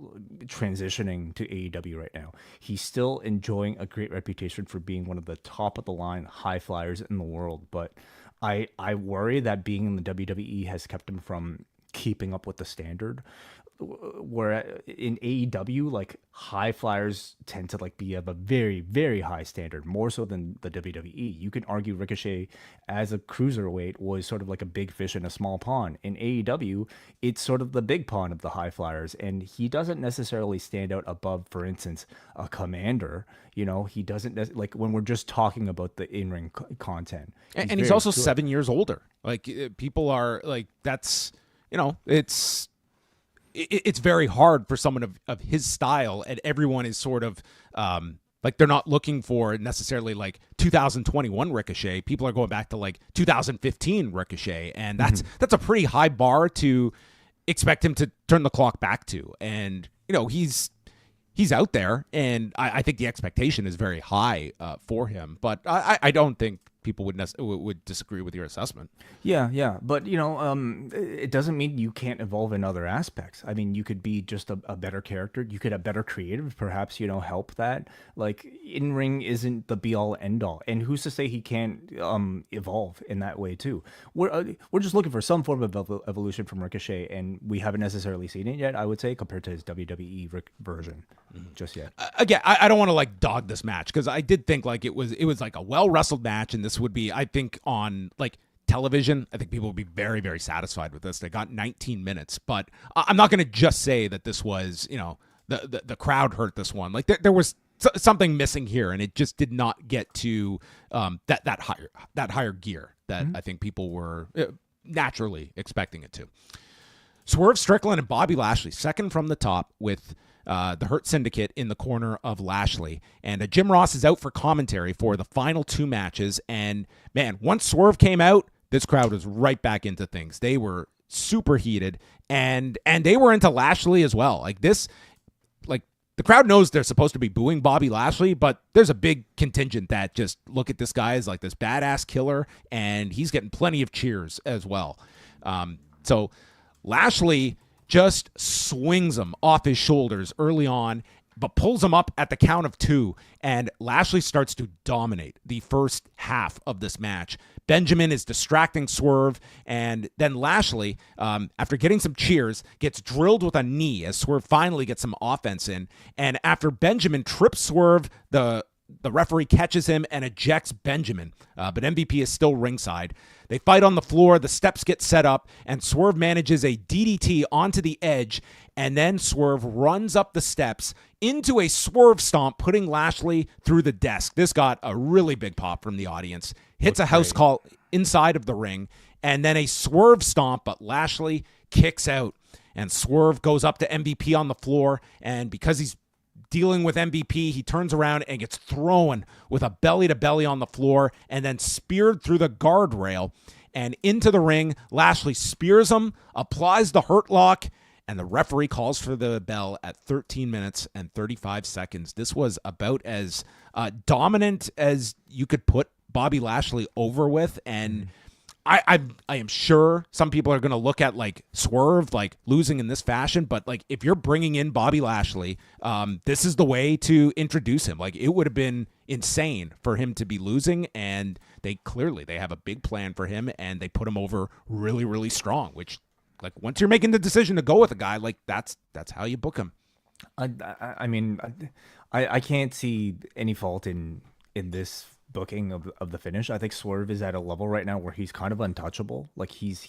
transitioning to AEW right now. He's still enjoying a great reputation for being one of the top of the line high flyers in the world, but I worry that being in the WWE has kept him from keeping up with the standard. Where in AEW, like, high flyers tend to be of a very, very high standard, more so than the WWE. You can argue Ricochet as a cruiserweight was sort of like a big fish in a small pond. In AEW, it's sort of the big pond of the high flyers, and he doesn't necessarily stand out above, for instance, a Komander. He doesn't when we're just talking about the in-ring content. And he's also 7 years older. Like, people are like, that's, it's very hard for someone of his style, and everyone is sort of they're not looking for necessarily 2021 Ricochet. People are going back to 2015 Ricochet, and that's a pretty high bar to expect him to turn the clock back to. And he's out there, and I think the expectation is very high for him. But I don't think people would disagree with your assessment. Yeah. But, it doesn't mean you can't evolve in other aspects. I mean, you could be just a better character. You could have better creative, perhaps, help that. In-ring isn't the be-all, end-all. And who's to say he can't evolve in that way, too? We're just looking for some form of evolution from Ricochet, and we haven't necessarily seen it yet, I would say, compared to his WWE version just yet. Again, I don't want to dog this match, because I did think it was a well-wrestled match, and this would be, I think, on television, I think people would be very, very satisfied with this. They got 19 minutes, but I'm not going to just say that this was, the crowd hurt this one. There was something missing here, and it just did not get to that higher gear that I think people were naturally expecting it to. Swerve Strickland and Bobby Lashley, second from the top with the Hurt Syndicate in the corner of Lashley. And Jim Ross is out for commentary for the final two matches. And, man, once Swerve came out, this crowd was right back into things. They were super heated, and they were into Lashley as well. The crowd knows they're supposed to be booing Bobby Lashley, but there's a big contingent that just look at this guy as like this badass killer, and he's getting plenty of cheers as well. So Lashley just swings him off his shoulders early on, but pulls him up at the count of 2, and Lashley starts to dominate the first half of this match. Benjamin is distracting Swerve, and then Lashley, after getting some cheers, gets drilled with a knee as Swerve finally gets some offense in. And after Benjamin trips Swerve, the referee catches him and ejects Benjamin, but MVP is still ringside. They fight on the floor, the steps get set up, and Swerve manages a DDT onto the edge, and then Swerve runs up the steps into a Swerve stomp, putting Lashley through the desk. This got a really big pop from the audience. Hits a house call inside of the ring, and then a Swerve stomp, but Lashley kicks out, and Swerve goes up to MVP on the floor, and because he's dealing with MVP, he turns around and gets thrown with a belly-to-belly on the floor and then speared through the guardrail and into the ring. Lashley spears him, applies the hurt lock, and the referee calls for the bell at 13 minutes and 35 seconds. This was about as dominant as you could put Bobby Lashley over with, and I am sure some people are going to look at like Swerve like losing in this fashion, but like if you're bringing in Bobby Lashley, this is the way to introduce him. Like it would have been insane for him to be losing, and they have a big plan for him, and they put him over really, really strong. Which, like, once you're making the decision to go with a guy, like that's how you book him. I mean, I can't see any fault in this booking of the finish. I think Swerve is at a level right now where he's kind of untouchable. Like he's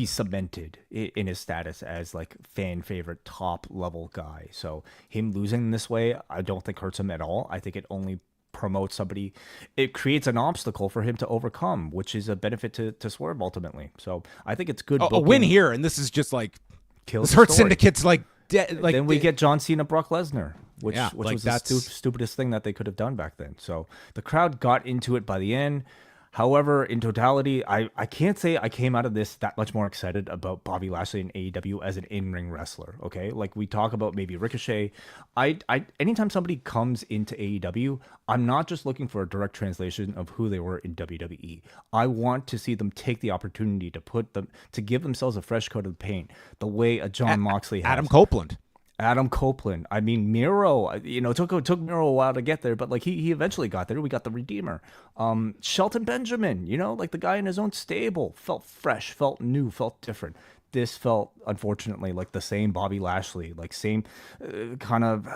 cemented in his status as like fan favorite top level guy. So him losing this way, I don't think hurts him at all. I think it only promotes somebody. It creates an obstacle for him to overcome, which is a benefit to Swerve ultimately. So I think it's good. A win here, and this is just like kills this Hurt Syndicate's like. Then we get John Cena, Brock Lesnar, which like was the stupidest thing that they could have done back then. So the crowd got into it by the end. However, in totality, I can't say I came out of this that much more excited about Bobby Lashley in AEW as an in-ring wrestler. Okay, like we talk about maybe Ricochet. Anytime somebody comes into AEW, I'm not just looking for a direct translation of who they were in WWE. I want to see them take the opportunity to give themselves a fresh coat of paint, the way a Jon Moxley has. Adam Copeland. I mean, Miro, took Miro a while to get there, but like he eventually got there. We got the Redeemer. Shelton Benjamin, like the guy in his own stable, felt fresh, felt new, felt different. This felt, unfortunately, like the same Bobby Lashley, like same kind of,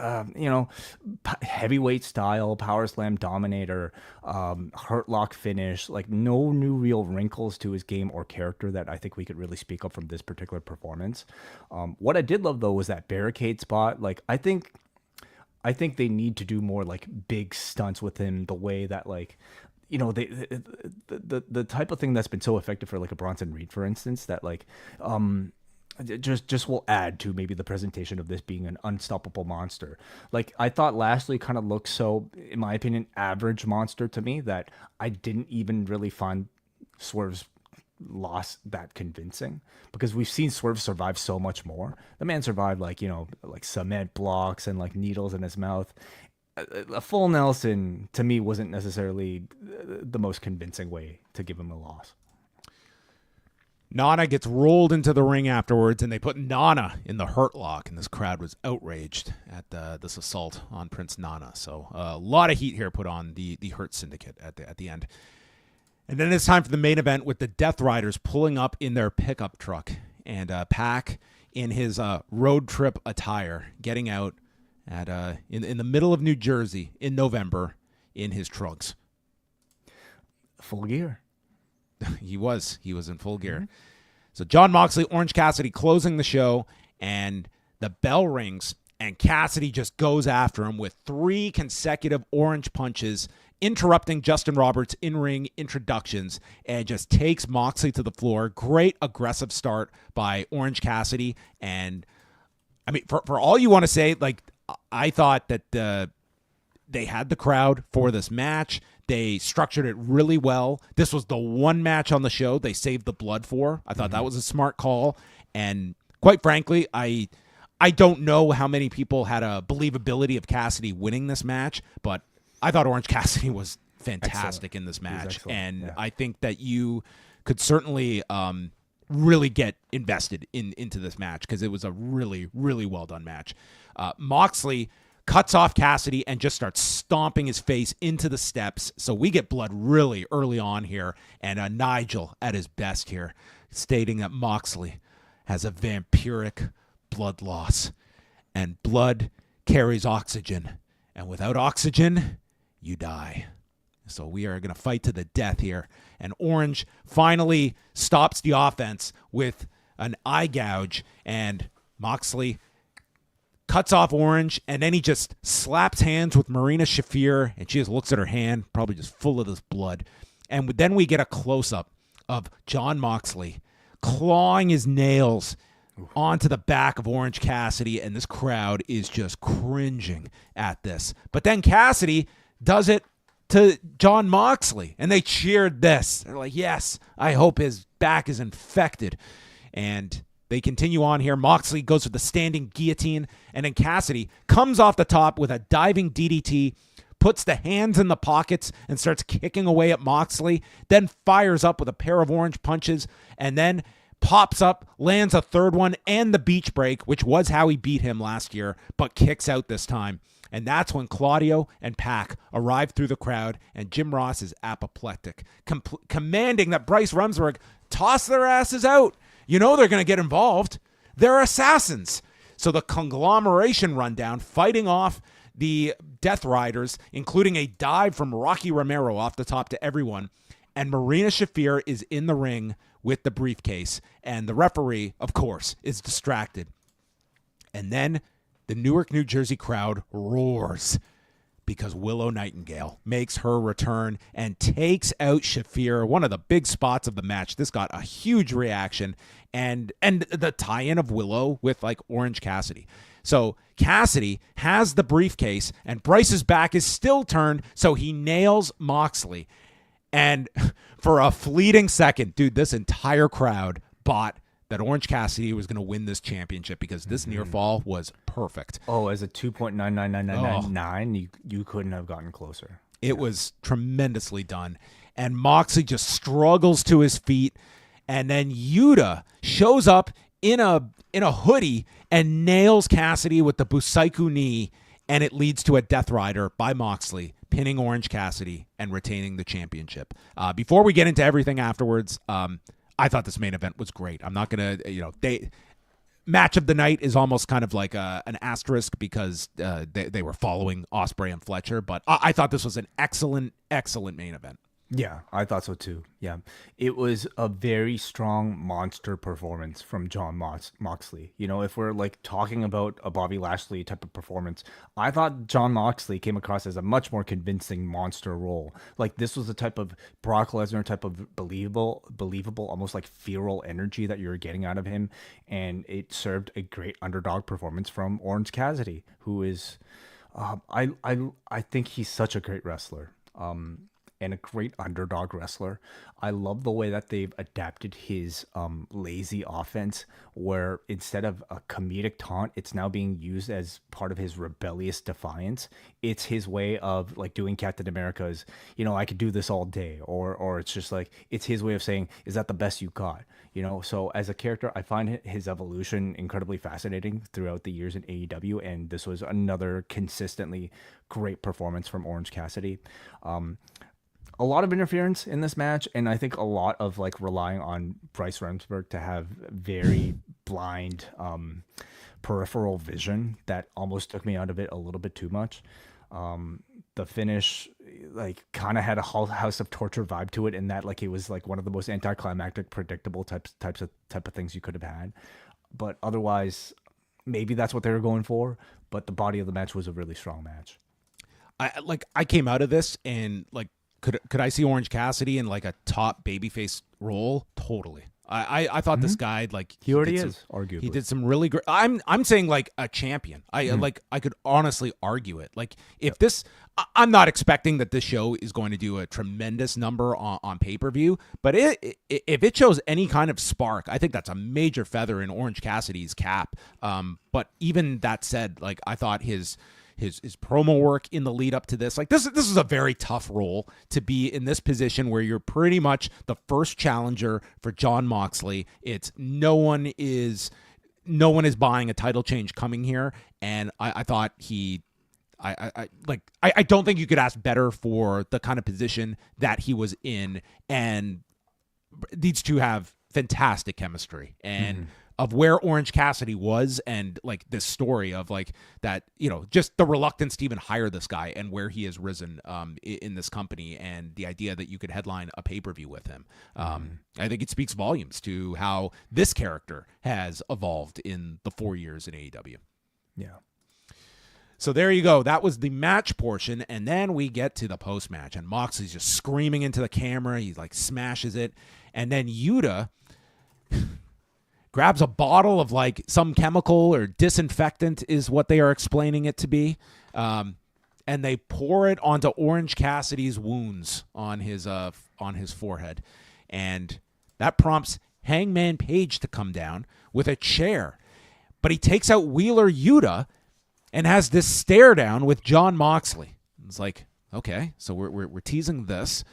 heavyweight style, power slam dominator, hurt lock finish, like no new real wrinkles to his game or character that I think we could really speak of from this particular performance. What I did love, though, was that barricade spot. Like, I think they need to do more like big stunts with him, the way that like, the type of thing that's been so effective for like a Bronson Reed, for instance, that like just will add to maybe the presentation of this being an unstoppable monster. Like I thought Lashley kind of looked so, in my opinion, average monster to me that I didn't even really find Swerve's loss that convincing, because we've seen Swerve survive so much more. The man survived like cement blocks and like needles in his mouth. A full Nelson to me wasn't necessarily the most convincing way to give him a loss. Nana gets rolled into the ring afterwards, and they put Nana in the hurt lock, and this crowd was outraged at this assault on Prince Nana. So a lot of heat here put on the Hurt Syndicate at the end. And then it's time for the main event with the Death Riders pulling up in their pickup truck, and Pac in his road trip attire getting out at in the middle of New Jersey in November in his trunks. Full gear. He was in full gear. Mm-hmm. So Jon Moxley, Orange Cassidy closing the show, and the bell rings, and Cassidy just goes after him with 3 consecutive orange punches, interrupting Justin Roberts' in-ring introductions, and just takes Moxley to the floor. Great aggressive start by Orange Cassidy. And I mean, for all you want to say, like, I thought that they had the crowd for this match. They structured it really well. This was the one match on the show they saved the blood for. I thought that was a smart call. And quite frankly, I don't know how many people had a believability of Cassidy winning this match, but I thought Orange Cassidy was fantastic in this match. And I think that you could certainly really get invested into this match because it was a really, really well done match. Moxley cuts off Cassidy and just starts stomping his face into the steps. So we get blood really early on here. And Nigel at his best here, stating that Moxley has a vampiric blood loss. And blood carries oxygen. And without oxygen, you die. So we are going to fight to the death here. And Orange finally stops the offense with an eye gouge. And Moxley cuts off Orange, and then he just slaps hands with Marina Shafir, and she just looks at her hand, probably just full of this blood. And then we get a close-up of Jon Moxley clawing his nails onto the back of Orange Cassidy, and this crowd is just cringing at this. But then Cassidy does it to Jon Moxley, and they cheered this. They're like, yes, I hope his back is infected. And they continue on here. Moxley goes with the standing guillotine, and then Cassidy comes off the top with a diving DDT, puts the hands in the pockets and starts kicking away at Moxley, then fires up with a pair of orange punches, and then pops up, lands a third one, and the beach break, which was how he beat him last year, but kicks out this time. And that's when Claudio and Pac arrive through the crowd, and Jim Ross is apoplectic, commanding that Bryce Remsburg toss their asses out. You know they're going to get involved. They're assassins. So the conglomeration rundown, fighting off the Death Riders, including a dive from Rocky Romero off the top to everyone. And Marina Shafir is in the ring with the briefcase. And the referee, of course, is distracted. And then the Newark, New Jersey crowd roars because Willow Nightingale makes her return and takes out Shafir, one of the big spots of the match. This got a huge reaction, and the tie-in of Willow with like Orange Cassidy. So Cassidy has the briefcase, and Bryce's back is still turned, so he nails Moxley. And for a fleeting second, dude, this entire crowd bought that Orange Cassidy was going to win this championship because this near fall was perfect. Oh, as a 2.99999, you couldn't have gotten closer. It was tremendously done. And Moxley just struggles to his feet. And then Yuta shows up in a hoodie and nails Cassidy with the Busaiku knee. And it leads to a Death Rider by Moxley, pinning Orange Cassidy and retaining the championship. Before we get into everything afterwards, I thought this main event was great. I'm not going to, match of the night is almost kind of like an asterisk because they were following Ospreay and Fletcher, but I thought this was an excellent, excellent main event. Yeah, I thought so too. Yeah, it was a very strong monster performance from Jon Moxley. You know, if we're like talking about a Bobby Lashley type of performance, I thought Jon Moxley came across as a much more convincing monster role. Like this was the type of Brock Lesnar type of believable, almost like feral energy that you were getting out of him, and it served a great underdog performance from Orange Cassidy, who is, I think he's such a great wrestler. And a great underdog wrestler. I love the way that they've adapted his lazy offense, where instead of a comedic taunt, it's now being used as part of his rebellious defiance. It's his way of like doing Captain America's, I could do this all day, or it's just like it's his way of saying, is that the best you got? So as a character, I find his evolution incredibly fascinating throughout the years in AEW, and this was another consistently great performance from Orange Cassidy. A lot of interference in this match, and I think a lot of like relying on Bryce Remsburg to have very blind peripheral vision that almost took me out of it a little bit too much. The finish like kind of had a House of Torture vibe to it, in that like it was like one of the most anticlimactic, predictable type of things you could have had. But otherwise, maybe that's what they were going for. but the body of the match was a really strong match. I came out of this and like, could I see Orange Cassidy in like a top babyface role? Totally. I thought this guy, like, he already is, arguably. He did some really great. I'm saying like a champion. I could honestly argue it. Like if this, I'm not expecting that this show is going to do a tremendous number on pay-per-view, but if it shows any kind of spark, I think that's a major feather in Orange Cassidy's cap. But even that said, like I thought his promo work in the lead up to this, like this is a very tough role to be in this position where you're pretty much the first challenger for Jon Moxley. It's no one is buying a title change coming here, and I thought I don't think you could ask better for the kind of position that he was in, and these two have fantastic chemistry and. Of where Orange Cassidy was and like this story of like that, you know, just the reluctance to even hire this guy and where he has risen in this company and the idea that you could headline a pay-per-view with him. I think it speaks volumes to how this character has evolved in the 4 years in AEW. Yeah. So there you go. That was the match portion. And then we get to the post-match and Moxley's just screaming into the camera. He like smashes it. And then Yuta grabs a bottle of like some chemical or disinfectant is what they are explaining it to be. And they pour it onto Orange Cassidy's wounds on his forehead. And that prompts Hangman Page to come down with a chair. But he takes out Wheeler Yuta and has this stare down with Jon Moxley. It's like, okay, so we're teasing this.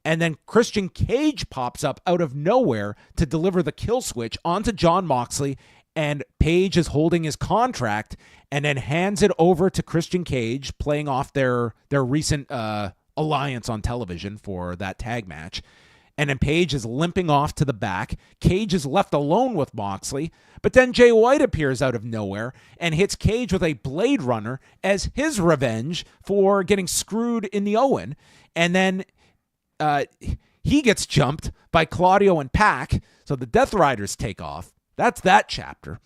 And then Christian Cage pops up out of nowhere to deliver the kill switch onto Jon Moxley, and Page is holding his contract and then hands it over to Christian Cage, playing off their recent alliance on television for that tag match. And then Page is limping off to the back. Cage is left alone with Moxley, but then Jay White appears out of nowhere and hits Cage with a Blade Runner as his revenge for getting screwed in the Owen. And then he gets jumped by Claudio and Pac, so the Death Riders take off. That's that chapter.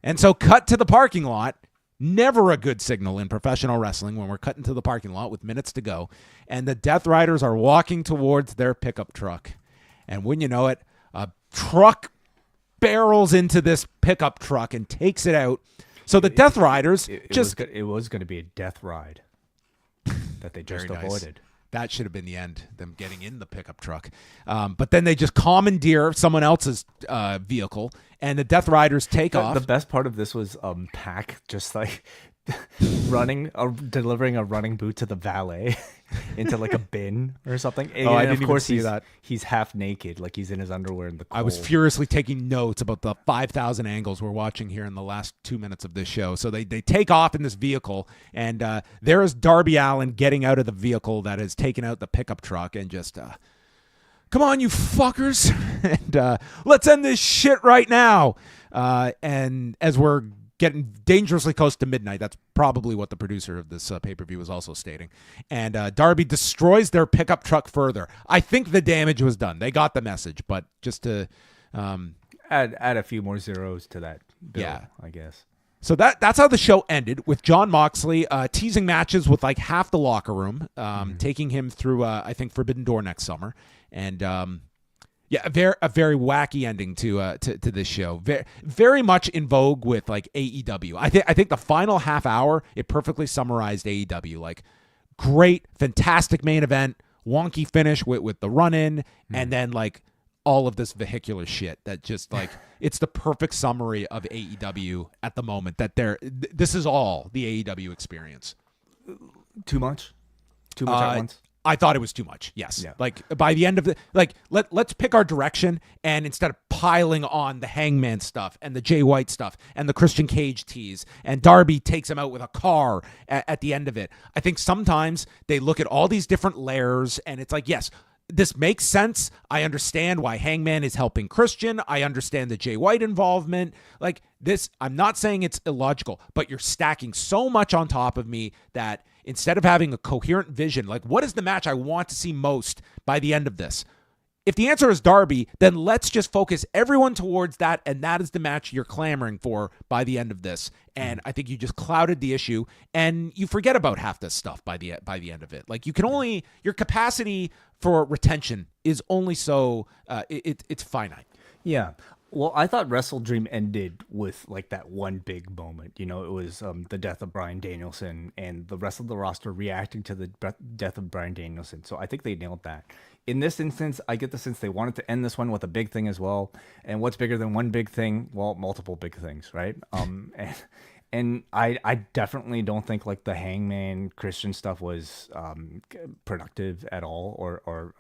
And so cut to the parking lot. Never a good signal in professional wrestling when we're cutting to the parking lot with minutes to go. And the Death Riders are walking towards their pickup truck. And when you know it, a truck barrels into this pickup truck and takes it out. So the Death Riders it was going to be a death ride that they just avoided. That should have been the end, them getting in the pickup truck. But then they just commandeer someone else's vehicle, and the Death Riders take off. The best part of this was Pac just like delivering a running boot to the valet into like a bin or something. And I didn't of course even see that. He's half naked, like he's in his underwear in the cold. I was furiously taking notes about the 5,000 angles we're watching here in the last 2 minutes of this show. So they take off in this vehicle, and there is Darby Allin getting out of the vehicle that has taken out the pickup truck and just, come on, you fuckers, and let's end this shit right now. And as we're getting dangerously close to midnight. That's probably what the producer of this pay-per-view was also stating. And Darby destroys their pickup truck further. I think the damage was done. They got the message, but just to add a few more zeros to that bill, yeah, I guess. So that's how the show ended, with Jon Moxley teasing matches with like half the locker room, taking him through, I think, Forbidden Door next summer. And yeah, a very wacky ending to this show. Very much in vogue with like AEW. I think the final half hour, it perfectly summarized AEW. Like, great, fantastic main event, wonky finish with the run-in, and then like all of this vehicular shit that just like it's the perfect summary of AEW at the moment. That this is all the AEW experience. Too much at once. I thought it was too much. Yes. Yeah. Like by the end of the, like, let's pick our direction, and instead of piling on the Hangman stuff and the Jay White stuff and the Christian Cage tease and Darby takes him out with a car at the end of it, I think sometimes they look at all these different layers and it's like, yes, this makes sense. I understand why Hangman is helping Christian. I understand the Jay White involvement. Like this, I'm not saying it's illogical, but you're stacking so much on top of me that instead of having a coherent vision, like what is the match I want to see most by the end of this? if the answer is Darby, then let's just focus everyone towards that, and that is the match you're clamoring for by the end of this. And I think you just clouded the issue, and you forget about half this stuff by the end of it. Like, you can only, your capacity for retention is only so it's finite. Yeah. Well, I thought Wrestle Dream ended with like that one big moment. You know, it was the death of Bryan Danielson and the rest of the roster reacting to the death of Bryan Danielson. So I think they nailed that. In this instance, I get the sense they wanted to end this one with a big thing as well. And what's bigger than one big thing? Well, multiple big things, right? And I definitely don't think like the Hangman Christian stuff was productive at all, or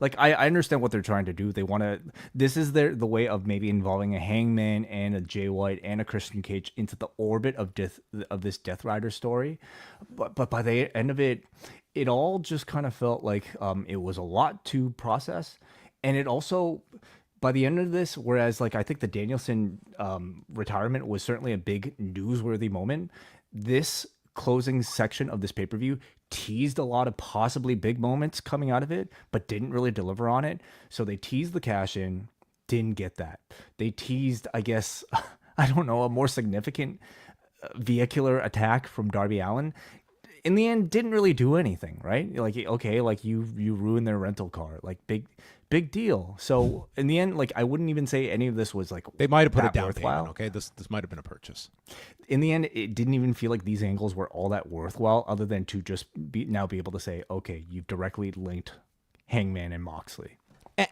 like I understand what they're trying to do. They want to. This is the way of maybe involving a Hangman and a Jay White and a Christian Cage into the orbit of this Death Rider story, but by the end of it, it all just kind of felt like it was a lot to process, and it also. By the end of this, whereas like I think the Danielson retirement was certainly a big newsworthy moment, this closing section of this pay-per-view teased a lot of possibly big moments coming out of it, but didn't really deliver on it. So they teased the cash-in, didn't get that. They teased, I guess, I don't know, a more significant vehicular attack from Darby Allin. In the end, didn't really do anything, right? Like, okay, like you ruined their rental car, like big deal. So in the end, like I wouldn't even say any of this was like they might have put that a down worthwhile. payment. Okay, this might have been a purchase. In the end, it didn't even feel like these angles were all that worthwhile, other than to just be able to say, okay, you've directly linked Hangman and Moxley.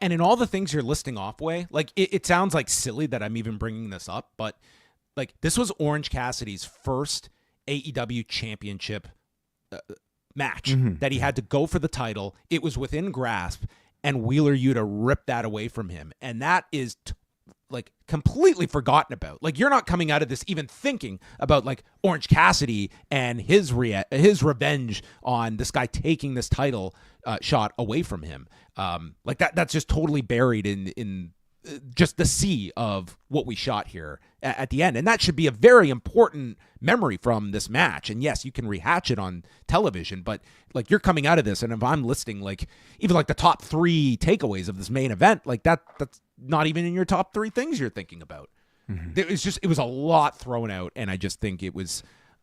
And in all the things you're listing off, way like it sounds like silly that I'm even bringing this up, but like this was Orange Cassidy's first AEW championship match that he had to go for the title. It was within grasp, and Wheeler Yuta ripped that away from him. And that is like completely forgotten about. Like, you're not coming out of this even thinking about like Orange Cassidy and his revenge on this guy taking this title shot away from him. Like that's just totally buried in just the sea of what we shot here at the end. And that should be a very important memory from this match. And yes, you can rehatch it on television, but like you're coming out of this, and if I'm listing like even like the top 3 takeaways of this main event, like that's not even in your top 3 things you're thinking about. It was a lot thrown out. And I just think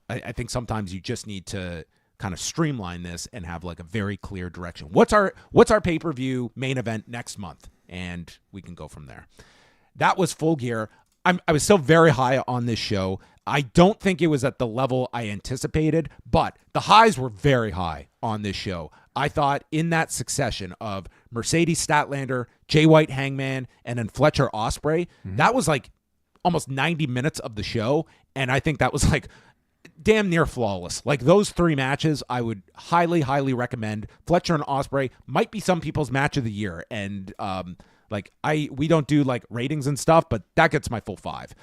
I think sometimes you just need to kind of streamline this and have like a very clear direction. What's our pay-per-view main event next month? And we can go from there. That was Full Gear. I was still very high on this show. I don't think it was at the level I anticipated, but the highs were very high on this show. I thought in that succession of Mercedes Statlander, Jay White Hangman, and then Fletcher Ospreay, that was like almost 90 minutes of the show. And I think that was like damn near flawless. Like those 3 matches, I would highly, highly recommend. Fletcher and Ospreay might be some people's match of the year. And we don't do like ratings and stuff, but that gets my full 5.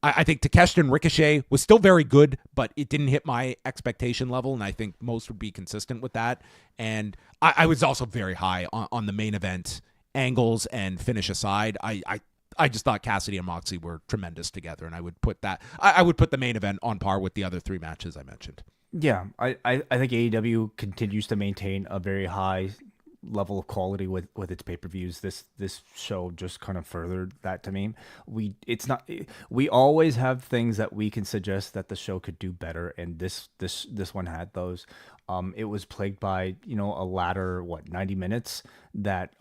I think Takeshita and Ricochet was still very good, but it didn't hit my expectation level, and I think most would be consistent with that. And I was also very high on the main event angles and finish aside. I just thought Cassidy and Moxley were tremendous together, and I would put the main event on par with the other 3 matches I mentioned. Yeah, I think AEW continues to maintain a very high level of quality with its pay-per-views. This show just kind of furthered that to me. We always have things that we can suggest that the show could do better, and this one had those. It was plagued by a latter 90 minutes that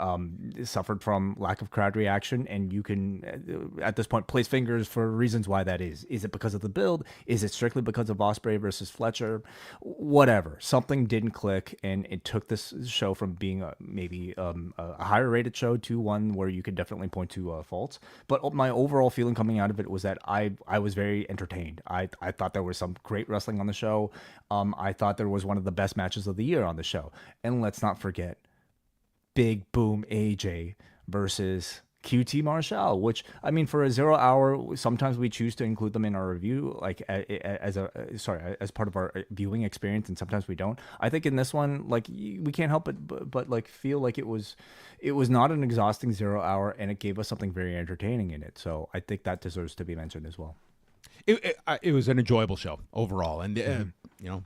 suffered from lack of crowd reaction, and you can at this point place fingers for reasons why that is. Is it because of the build? Is it strictly because of Ospreay versus Fletcher? Whatever. Something didn't click, and it took this show from being maybe a higher rated show to one where you could definitely point to faults. But my overall feeling coming out of it was that I was very entertained. I thought there was some great wrestling on the show. I thought there was one of the best matches of the year on the show. And let's not forget Big Boom AJ versus QT Marshall, which, I mean, for a 0 hour, sometimes we choose to include them in our review, like as part of our viewing experience, and sometimes we don't. I think in this one, like, we can't help but like feel like it was not an exhausting 0 hour, and it gave us something very entertaining in it. So I think that deserves to be mentioned as well. It was an enjoyable show overall, and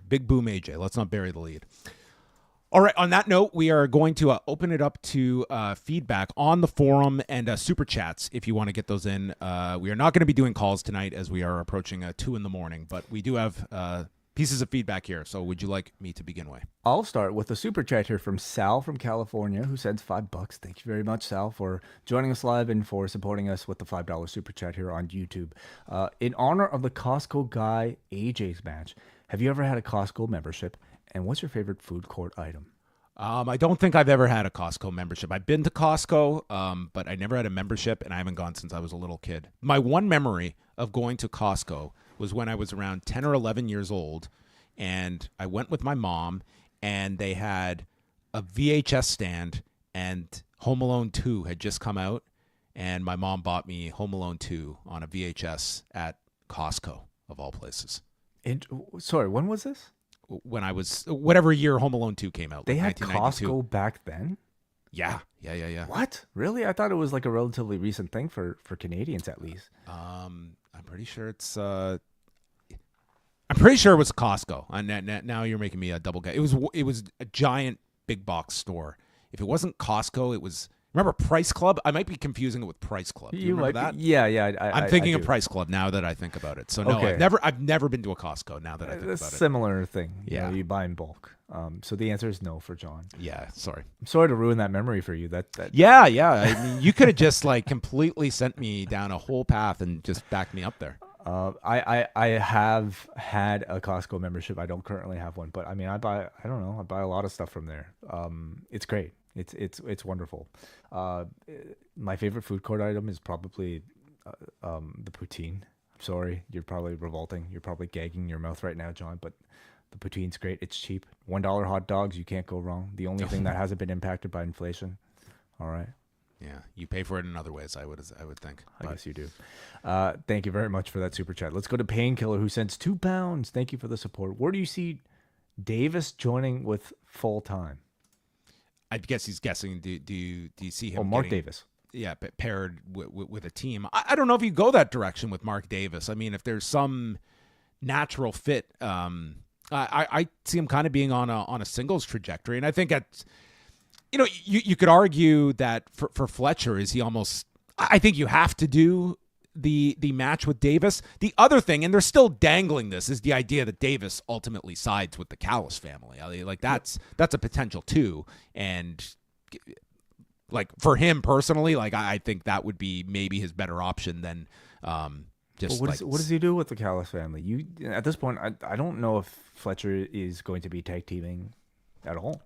Big Boom AJ. Let's not bury the lead. All right. On that note, we are going to open it up to feedback on the forum and super chats if you want to get those in. We are not going to be doing calls tonight as we are approaching 2 a.m, but we do have pieces of feedback here. So would you like me to begin with? I'll start with a super chat here from Sal from California, who sends $5. Thank you very much, Sal, for joining us live and for supporting us with the $5 super chat here on YouTube. In honor of the Costco guy AJ's match, have you ever had a Costco membership? And what's your favorite food court item? I don't think I've ever had a Costco membership. I've been to Costco, but I never had a membership, and I haven't gone since I was a little kid. My one memory of going to Costco was when I was around 10 or 11 years old, and I went with my mom, and they had a VHS stand, and Home Alone 2 had just come out, and my mom bought me Home Alone 2 on a VHS at Costco, of all places. Sorry, when was this? When I was, whatever year Home Alone 2 came out. They like had Costco back then? Yeah. What? Really? I thought it was like a relatively recent thing for Canadians, at least. I'm pretty sure it's, I'm pretty sure it was Costco. Now you're making me a double guess. It was a giant big box store. If it wasn't Costco, it was, remember Price Club? I might be confusing it with Price Club. Do you remember that? Yeah. I'm thinking of Price Club now that I think about it. So no, Okay. I've never been to a Costco now that I think about it. Similar thing. Yeah. You buy in bulk. So the answer is no for John. Yeah, sorry. I'm sorry to ruin that memory for you. That Yeah. I mean, you could have just like completely sent me down a whole path and just backed me up there. I have had a Costco membership. I don't currently have one, but I mean, I buy a lot of stuff from there. It's great. It's wonderful. My favorite food court item is probably the poutine. I'm sorry, you're probably revolting. You're probably gagging in your mouth right now, John, but the poutine's great. It's cheap. $1 hot dogs, you can't go wrong. The only thing that hasn't been impacted by inflation. All right. Yeah, you pay for it in other ways, I would think. I guess you do. Thank you very much for that super chat. Let's go to Painkiller, who sends £2. Thank you for the support. Where do you see Davis joining with full time? I guess he's guessing. Do you see him? Mark Davis. Yeah, paired with a team. I don't know if you go that direction with Mark Davis. I mean, if there's some natural fit, I see him kind of being on a singles trajectory, and I think at, you could argue that for Fletcher, is he almost? I think you have to do the match with Davis. The other thing, and they're still dangling this, is the idea that Davis ultimately sides with the Callis family. Like that's a potential too, and like for him personally, like I think that would be maybe his better option than just. What does he do with the Callis family? You at this point, I don't know if Fletcher is going to be tag teaming at all.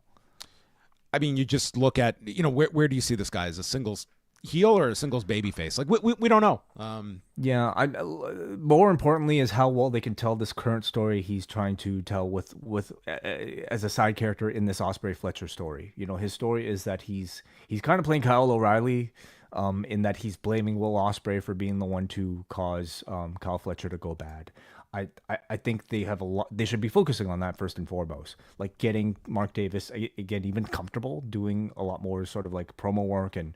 I mean, you just look at, where do you see this guy? As a singles heel or a singles babyface? Like, we don't know. More importantly is how well they can tell this current story he's trying to tell with as a side character in this Ospreay Fletcher story. His story is that he's kind of playing Kyle O'Reilly, in that he's blaming Will Ospreay for being the one to cause Kyle Fletcher to go bad. I think they have they should be focusing on that first and foremost, like getting Mark Davis again even comfortable doing a lot more sort of like promo work and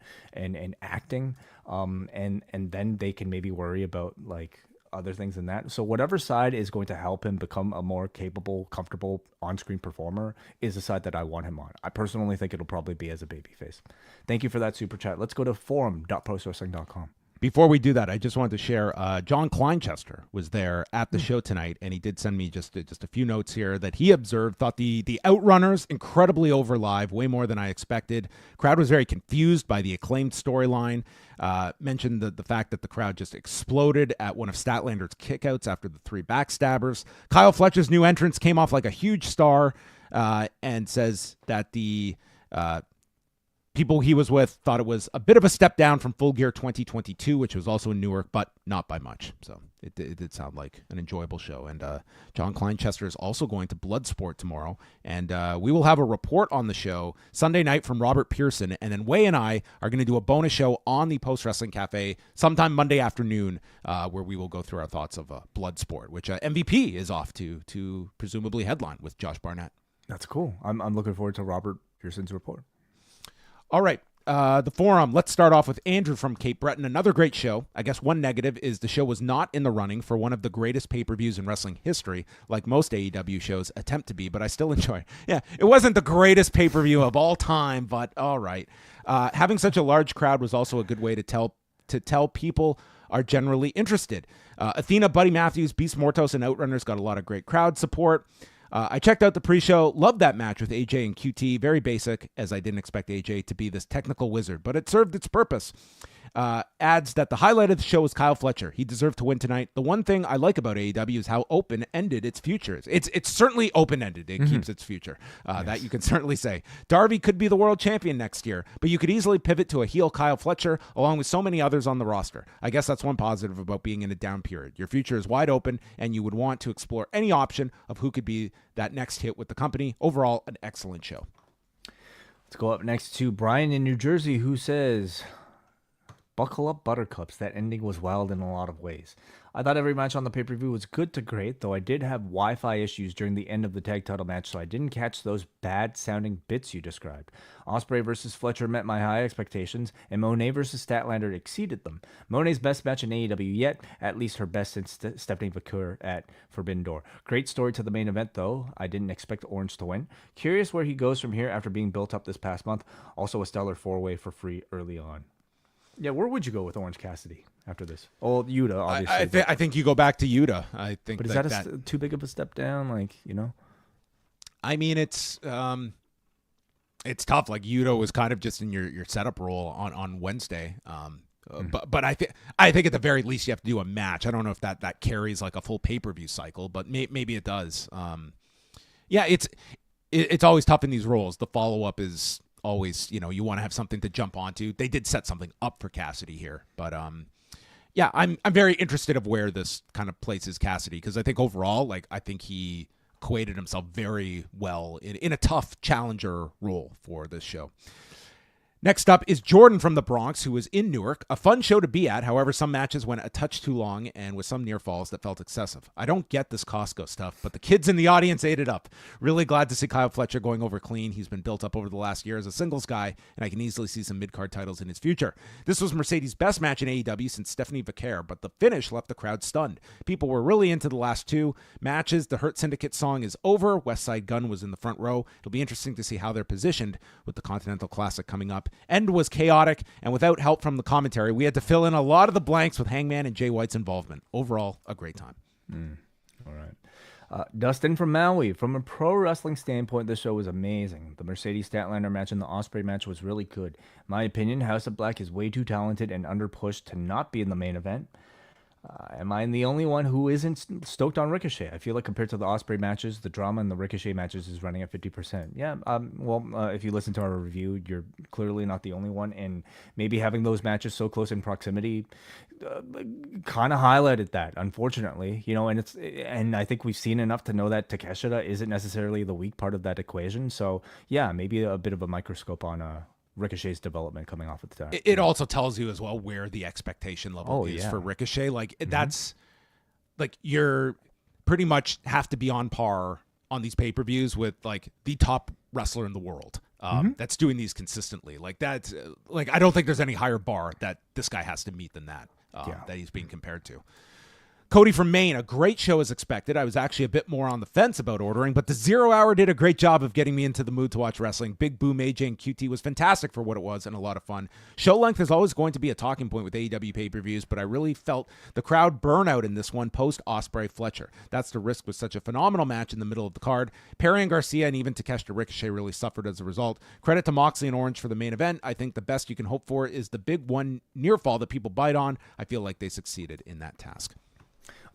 acting, and then they can maybe worry about like other things than that. So whatever side is going to help him become a more capable, comfortable on-screen performer is the side that I want him on. I personally think it'll probably be as a babyface. Thank you for that super chat. Let's go to forum.postwrestling.com. Before we do that, I just wanted to share, John Kleinchester was there at the show tonight, and he did send me just a few notes here that he observed, thought the Outrunners incredibly over live, way more than I expected. Crowd was very confused by the Acclaimed storyline. Mentioned the fact that the crowd just exploded at one of Statlander's kickouts after the 3 backstabbers. Kyle Fletcher's new entrance came off like a huge star, and says that the people he was with thought it was a bit of a step down from Full Gear 2022, which was also in Newark, but not by much. So it did sound like an enjoyable show. And John Kleinchester is also going to Bloodsport tomorrow. And we will have a report on the show Sunday night from Robert Pearson. And then Way and I are going to do a bonus show on the Post Wrestling Cafe sometime Monday afternoon, where we will go through our thoughts of Bloodsport, which MVP is off to presumably headline with Josh Barnett. That's cool. I'm looking forward to Robert Pearson's report. All right. The forum. Let's start off with Andrew from Cape Breton. Another great show. I guess one negative is the show was not in the running for one of the greatest pay-per-views in wrestling history, like most AEW shows attempt to be, but I still enjoy it. Yeah, it wasn't the greatest pay-per-view of all time, but all right. Having such a large crowd was also a good way to tell people are generally interested. Athena, Buddy Matthews, Beast Mortos, and Outrunners got a lot of great crowd support. I checked out the pre-show, loved that match with AJ and QT, very basic, as I didn't expect AJ to be this technical wizard, but it served its purpose. Adds that the highlight of the show was Kyle Fletcher. He deserved to win tonight. The one thing I like about AEW is how open-ended its future is. It's certainly open-ended. It keeps its future. Yes. That you can certainly say. Darby could be the world champion next year, but you could easily pivot to a heel Kyle Fletcher along with so many others on the roster. I guess that's one positive about being in a down period. Your future is wide open, and you would want to explore any option of who could be that next hit with the company. Overall, an excellent show. Let's go up next to Brian in New Jersey, who says, buckle up, buttercups. That ending was wild in a lot of ways. I thought every match on the pay-per-view was good to great, though I did have Wi-Fi issues during the end of the tag title match, so I didn't catch those bad-sounding bits you described. Ospreay versus Fletcher met my high expectations, and Moné versus Statlander exceeded them. Moné's best match in AEW yet, at least her best since Stephanie McClure at Forbidden Door. Great story to the main event, though. I didn't expect Orange to win. Curious where he goes from here after being built up this past month. Also a stellar four-way for free early on. Yeah, where would you go with Orange Cassidy after this? Oh, Yuta, obviously. I think you go back to Yuta. I think, but is that too big of a step down? Like, you know, I mean, it's tough. Like Yuta was kind of just in your setup role on Wednesday. But I think at the very least you have to do a match. I don't know if that carries like a full pay-per-view cycle, but maybe it does. Yeah, it's always tough in these roles. The follow-up is always, you want to have something to jump onto. They did set something up for Cassidy here, but yeah, I'm very interested of where this kind of places Cassidy, because I think overall, like, I think he equated himself very well in a tough challenger role for this show. Next up is Jordan from the Bronx, who was in Newark. A fun show to be at. However, some matches went a touch too long and with some near falls that felt excessive. I don't get this Costco stuff, but the kids in the audience ate it up. Really glad to see Kyle Fletcher going over clean. He's been built up over the last year as a singles guy, and I can easily see some mid-card titles in his future. This was Mercedes' best match in AEW since Stephanie Vaquer, but the finish left the crowd stunned. People were really into the last two matches. The Hurt Syndicate song is over. West Side Gun was in the front row. It'll be interesting to see how they're positioned with the Continental Classic coming up. End was chaotic, and without help from the commentary, we had to fill in a lot of the blanks with Hangman and Jay White's involvement. Overall, a great time. All right. Dustin from Maui. From a pro wrestling standpoint, this show was amazing. The Mercedes Statlander match and the Ospreay match was really good. In my opinion, House of Black is way too talented and underpushed to not be in the main event. Am I the only one who isn't stoked on Ricochet? I feel like compared to the Ospreay matches, the drama in the Ricochet matches is running at 50%. Yeah, if you listen to our review, you're clearly not the only one, and maybe having those matches so close in proximity kind of highlighted that, unfortunately. And I think we've seen enough to know that Takeshita isn't necessarily the weak part of that equation. So yeah, maybe a bit of a microscope on Ricochet's development coming off at the time. It also tells you as well where the expectation level is for Ricochet. Like that's like you're pretty much have to be on par on these pay-per-views with like the top wrestler in the world that's doing these consistently. Like that's like I don't think there's any higher bar that this guy has to meet than that that he's being compared to. Cody from Maine, a great show as expected. I was actually a bit more on the fence about ordering, but the 0 Hour did a great job of getting me into the mood to watch wrestling. Big Boom, AJ, and QT was fantastic for what it was and a lot of fun. Show length is always going to be a talking point with AEW pay-per-views, but I really felt the crowd burnout in this one post-Ospreay Fletcher. That's the risk with such a phenomenal match in the middle of the card. Perry and Garcia and even Takeshita Ricochet really suffered as a result. Credit to Moxley and Orange for the main event. I think the best you can hope for is the big one near fall that people bite on. I feel like they succeeded in that task.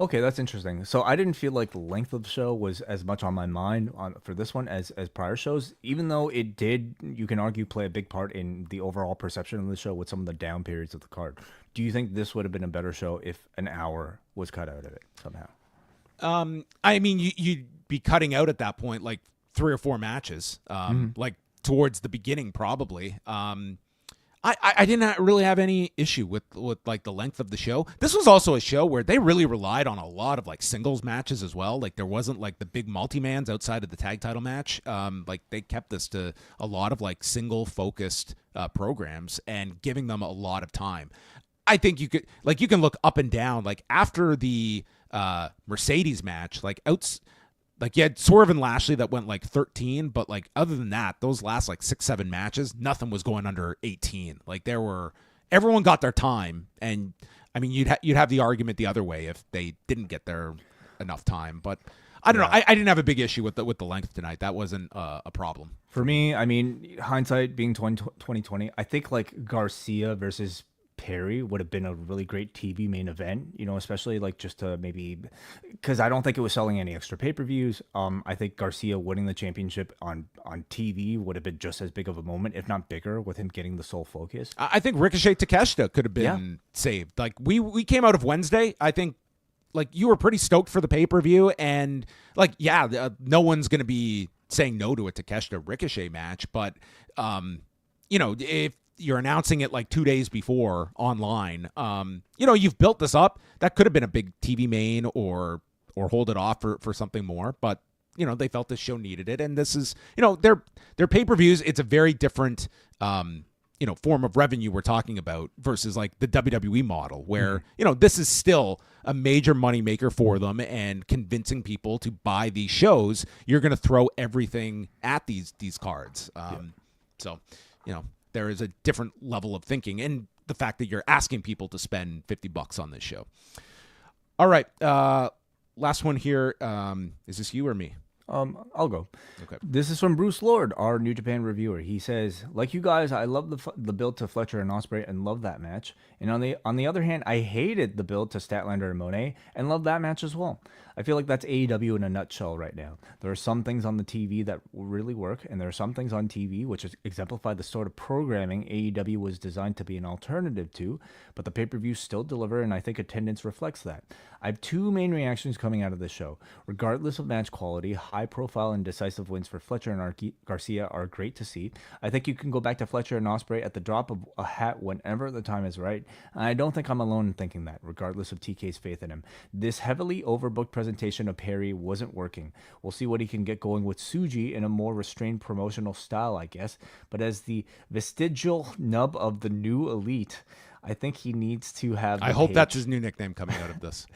Okay, that's interesting. So I didn't feel like the length of the show was as much on my mind for this one as prior shows, even though it did, you can argue, play a big part in the overall perception of the show with some of the down periods of the card. Do you think this would have been a better show if an hour was cut out of it somehow? I mean, you'd be cutting out at that point like 3 or 4 matches, like towards the beginning probably. I didn't really have any issue with like the length of the show. This was also a show where they really relied on a lot of like singles matches as well. Like there wasn't like the big multi-mans outside of the tag title match. Like they kept this to a lot of like single focused programs and giving them a lot of time. I think you can look up and down, like after the Mercedes match, like you had Swerve and Lashley that went like 13, but like other than that, those last like 6-7 matches, nothing was going under 18. Like everyone got their time, and I mean you'd have the argument the other way if they didn't get their enough time. But I don't know. I didn't have a big issue with the length tonight. That wasn't a problem for me. I mean, hindsight being 2020, I think like Garcia versus Perry would have been a really great TV main event, especially like just to maybe, because I don't think it was selling any extra pay-per-views. I think Garcia winning the championship on TV would have been just as big of a moment, if not bigger, with him getting the sole focus. I think Ricochet Takeshita could have been saved. Like we came out of Wednesday, I think like you were pretty stoked for the pay-per-view, and like no one's going to be saying no to a Takeshita Ricochet match, but if you're announcing it like 2 days before online, you've built this up. That could have been a big TV main or hold it off for something more, but they felt this show needed it. And this is, their pay-per-views. It's a very different, form of revenue we're talking about versus like the WWE model where, this is still a major moneymaker for them and convincing people to buy these shows. You're going to throw everything at these cards. So, there is a different level of thinking, and the fact that you're asking people to spend $50 on this show. All right. Last one here. Is this you or me? I'll go. Okay. This is from Bruce Lord, our New Japan reviewer. He says, like you guys, I love the build to Fletcher and Ospreay and love that match. And on the other hand, I hated the build to Statlander and Moné and love that match as well. I feel like that's AEW in a nutshell right now. There are some things on the TV that really work, and there are some things on TV which exemplify the sort of programming AEW was designed to be an alternative to, but the pay-per-views still deliver, and I think attendance reflects that. I have two main reactions coming out of this show. Regardless of match quality, high-profile and decisive wins for Fletcher and Garcia are great to see. I think you can go back to Fletcher and Ospreay at the drop of a hat whenever the time is right, and I don't think I'm alone in thinking that, regardless of TK's faith in him. This heavily overbooked presentation of Perry wasn't working. We'll see what he can get going with Tsuji in a more restrained promotional style, I guess, but as the vestigial nub of the new elite, I think he needs to have I hope that's his new nickname coming out of this.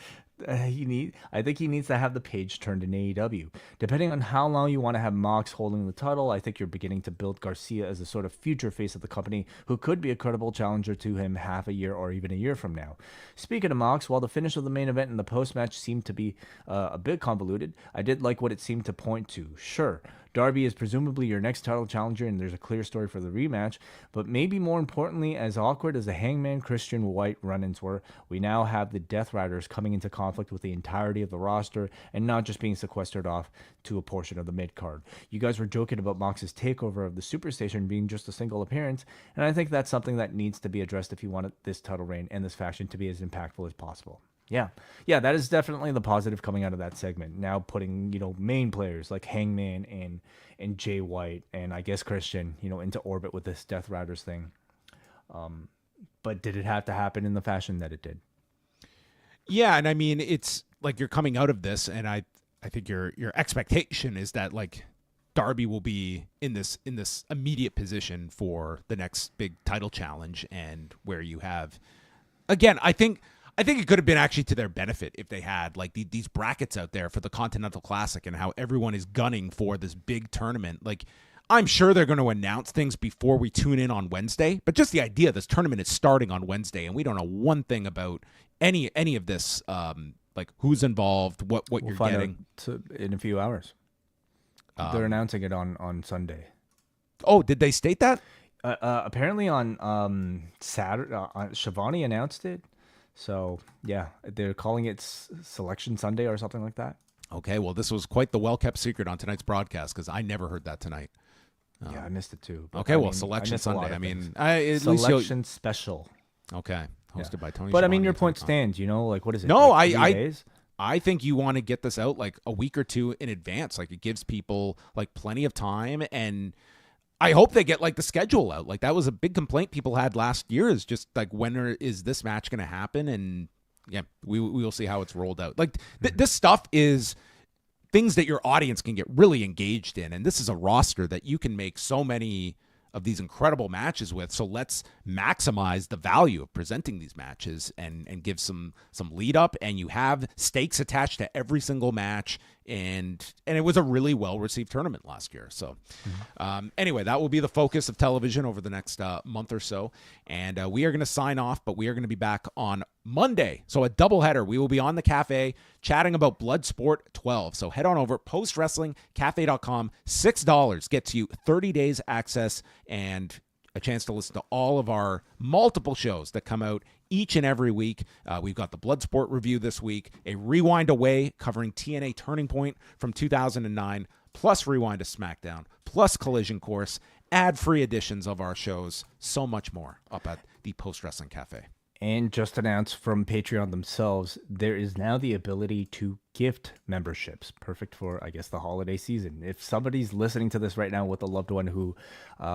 I think he needs to have the page turned in AEW. Depending on how long you want to have Mox holding the title, I think you're beginning to build Garcia as a sort of future face of the company who could be a credible challenger to him half a year or even a year from now. Speaking of Mox, while the finish of the main event and the post-match seemed to be a bit convoluted, I did like what it seemed to point to. Sure, Darby is presumably your next title challenger, and there's a clear story for the rematch, but maybe more importantly, as awkward as the Hangman Christian White run-ins were, we now have the Death Riders coming into conflict with the entirety of the roster and not just being sequestered off to a portion of the mid-card. You guys were joking about Mox's takeover of the Superstation being just a single appearance, and I think that's something that needs to be addressed if you want this title reign and this faction to be as impactful as possible. Yeah, that is definitely the positive coming out of that segment. Now putting, main players like Hangman and Jay White and I guess Christian, into orbit with this Death Riders thing. But did it have to happen in the fashion that it did? Yeah, and I mean, it's like you're coming out of this, and I think your expectation is that like Darby will be in this immediate position for the next big title challenge, and where you have, again, I think it could have been actually to their benefit if they had like these brackets out there for the Continental Classic and how everyone is gunning for this big tournament. Like, I'm sure they're going to announce things before we tune in on Wednesday, but just the idea this tournament is starting on Wednesday and we don't know one thing about any of this, like who's involved, what we'll you're getting. In a few hours. They're announcing it on Sunday. Oh, did they state that? Apparently on Saturday, Shivani announced it. So, yeah, they're calling it Selection Sunday or something like that. Okay, well, this was quite the well-kept secret on tonight's broadcast because I never heard that tonight. Yeah, I missed it too. Okay, Selection Sunday. I mean, Selection Special. Okay, hosted by Tony. But I mean, your point stands. Like what is it? No, like 3 days? I think you want to get this out like a week or two in advance. Like it gives people like plenty of time, and I hope they get like the schedule out. Like that was a big complaint people had last year, is just like, is this match going to happen? And yeah, we will see how it's rolled out. Like this stuff is things that your audience can get really engaged in. And this is a roster that you can make so many of these incredible matches with. So let's maximize the value of presenting these matches and give some lead up, and you have stakes attached to every single match. And it was a really well-received tournament last year. So anyway, that will be the focus of television over the next month or so. And we are going to sign off, but we are going to be back on Monday. So a doubleheader. We will be on the cafe chatting about Bloodsport 12. So head on over, postwrestlingcafe.com. $6 gets you 30 days access and a chance to listen to all of our multiple shows that come out each and every week. We've got the Bloodsport review this week, a Rewind Away covering TNA Turning Point from 2009, plus Rewind to SmackDown, plus Collision Course, ad-free editions of our shows, so much more up at the Post Wrestling Cafe. And just announced from Patreon themselves, there is now the ability to gift memberships, perfect for, I guess, the holiday season. If somebody's listening to this right now with a loved one who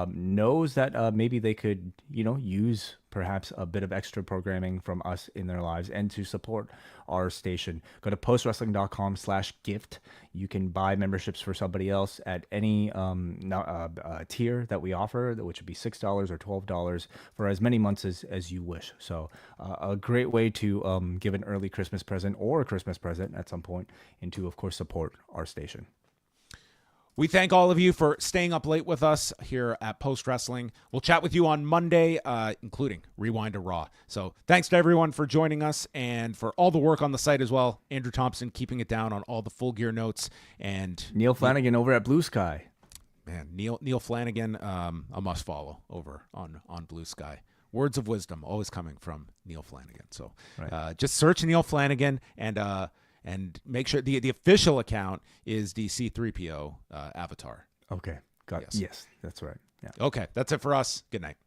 knows that maybe they could, use perhaps a bit of extra programming from us in their lives and to support our station, go to postwrestling.com/gift. You can buy memberships for somebody else at any tier that we offer, which would be $6 or $12 for as many months as you wish. So a great way to give an early Christmas present or a Christmas present at some point, and to, of course, support our station. We thank all of you for staying up late with us here at Post Wrestling. We'll chat with you on Monday, including Rewind to Raw. So thanks to everyone for joining us and for all the work on the site as well. Andrew Thompson keeping it down on all the Full Gear notes, and Neil Flanagan over at Blue Sky. Man, Neil Flanagan, a must follow over on Blue Sky. Words of wisdom always coming from Neil Flanagan. So just search Neil Flanagan and make sure the official account is the C3PO avatar. Okay. Got it. Yes, that's right. Yeah. Okay. That's it for us. Good night.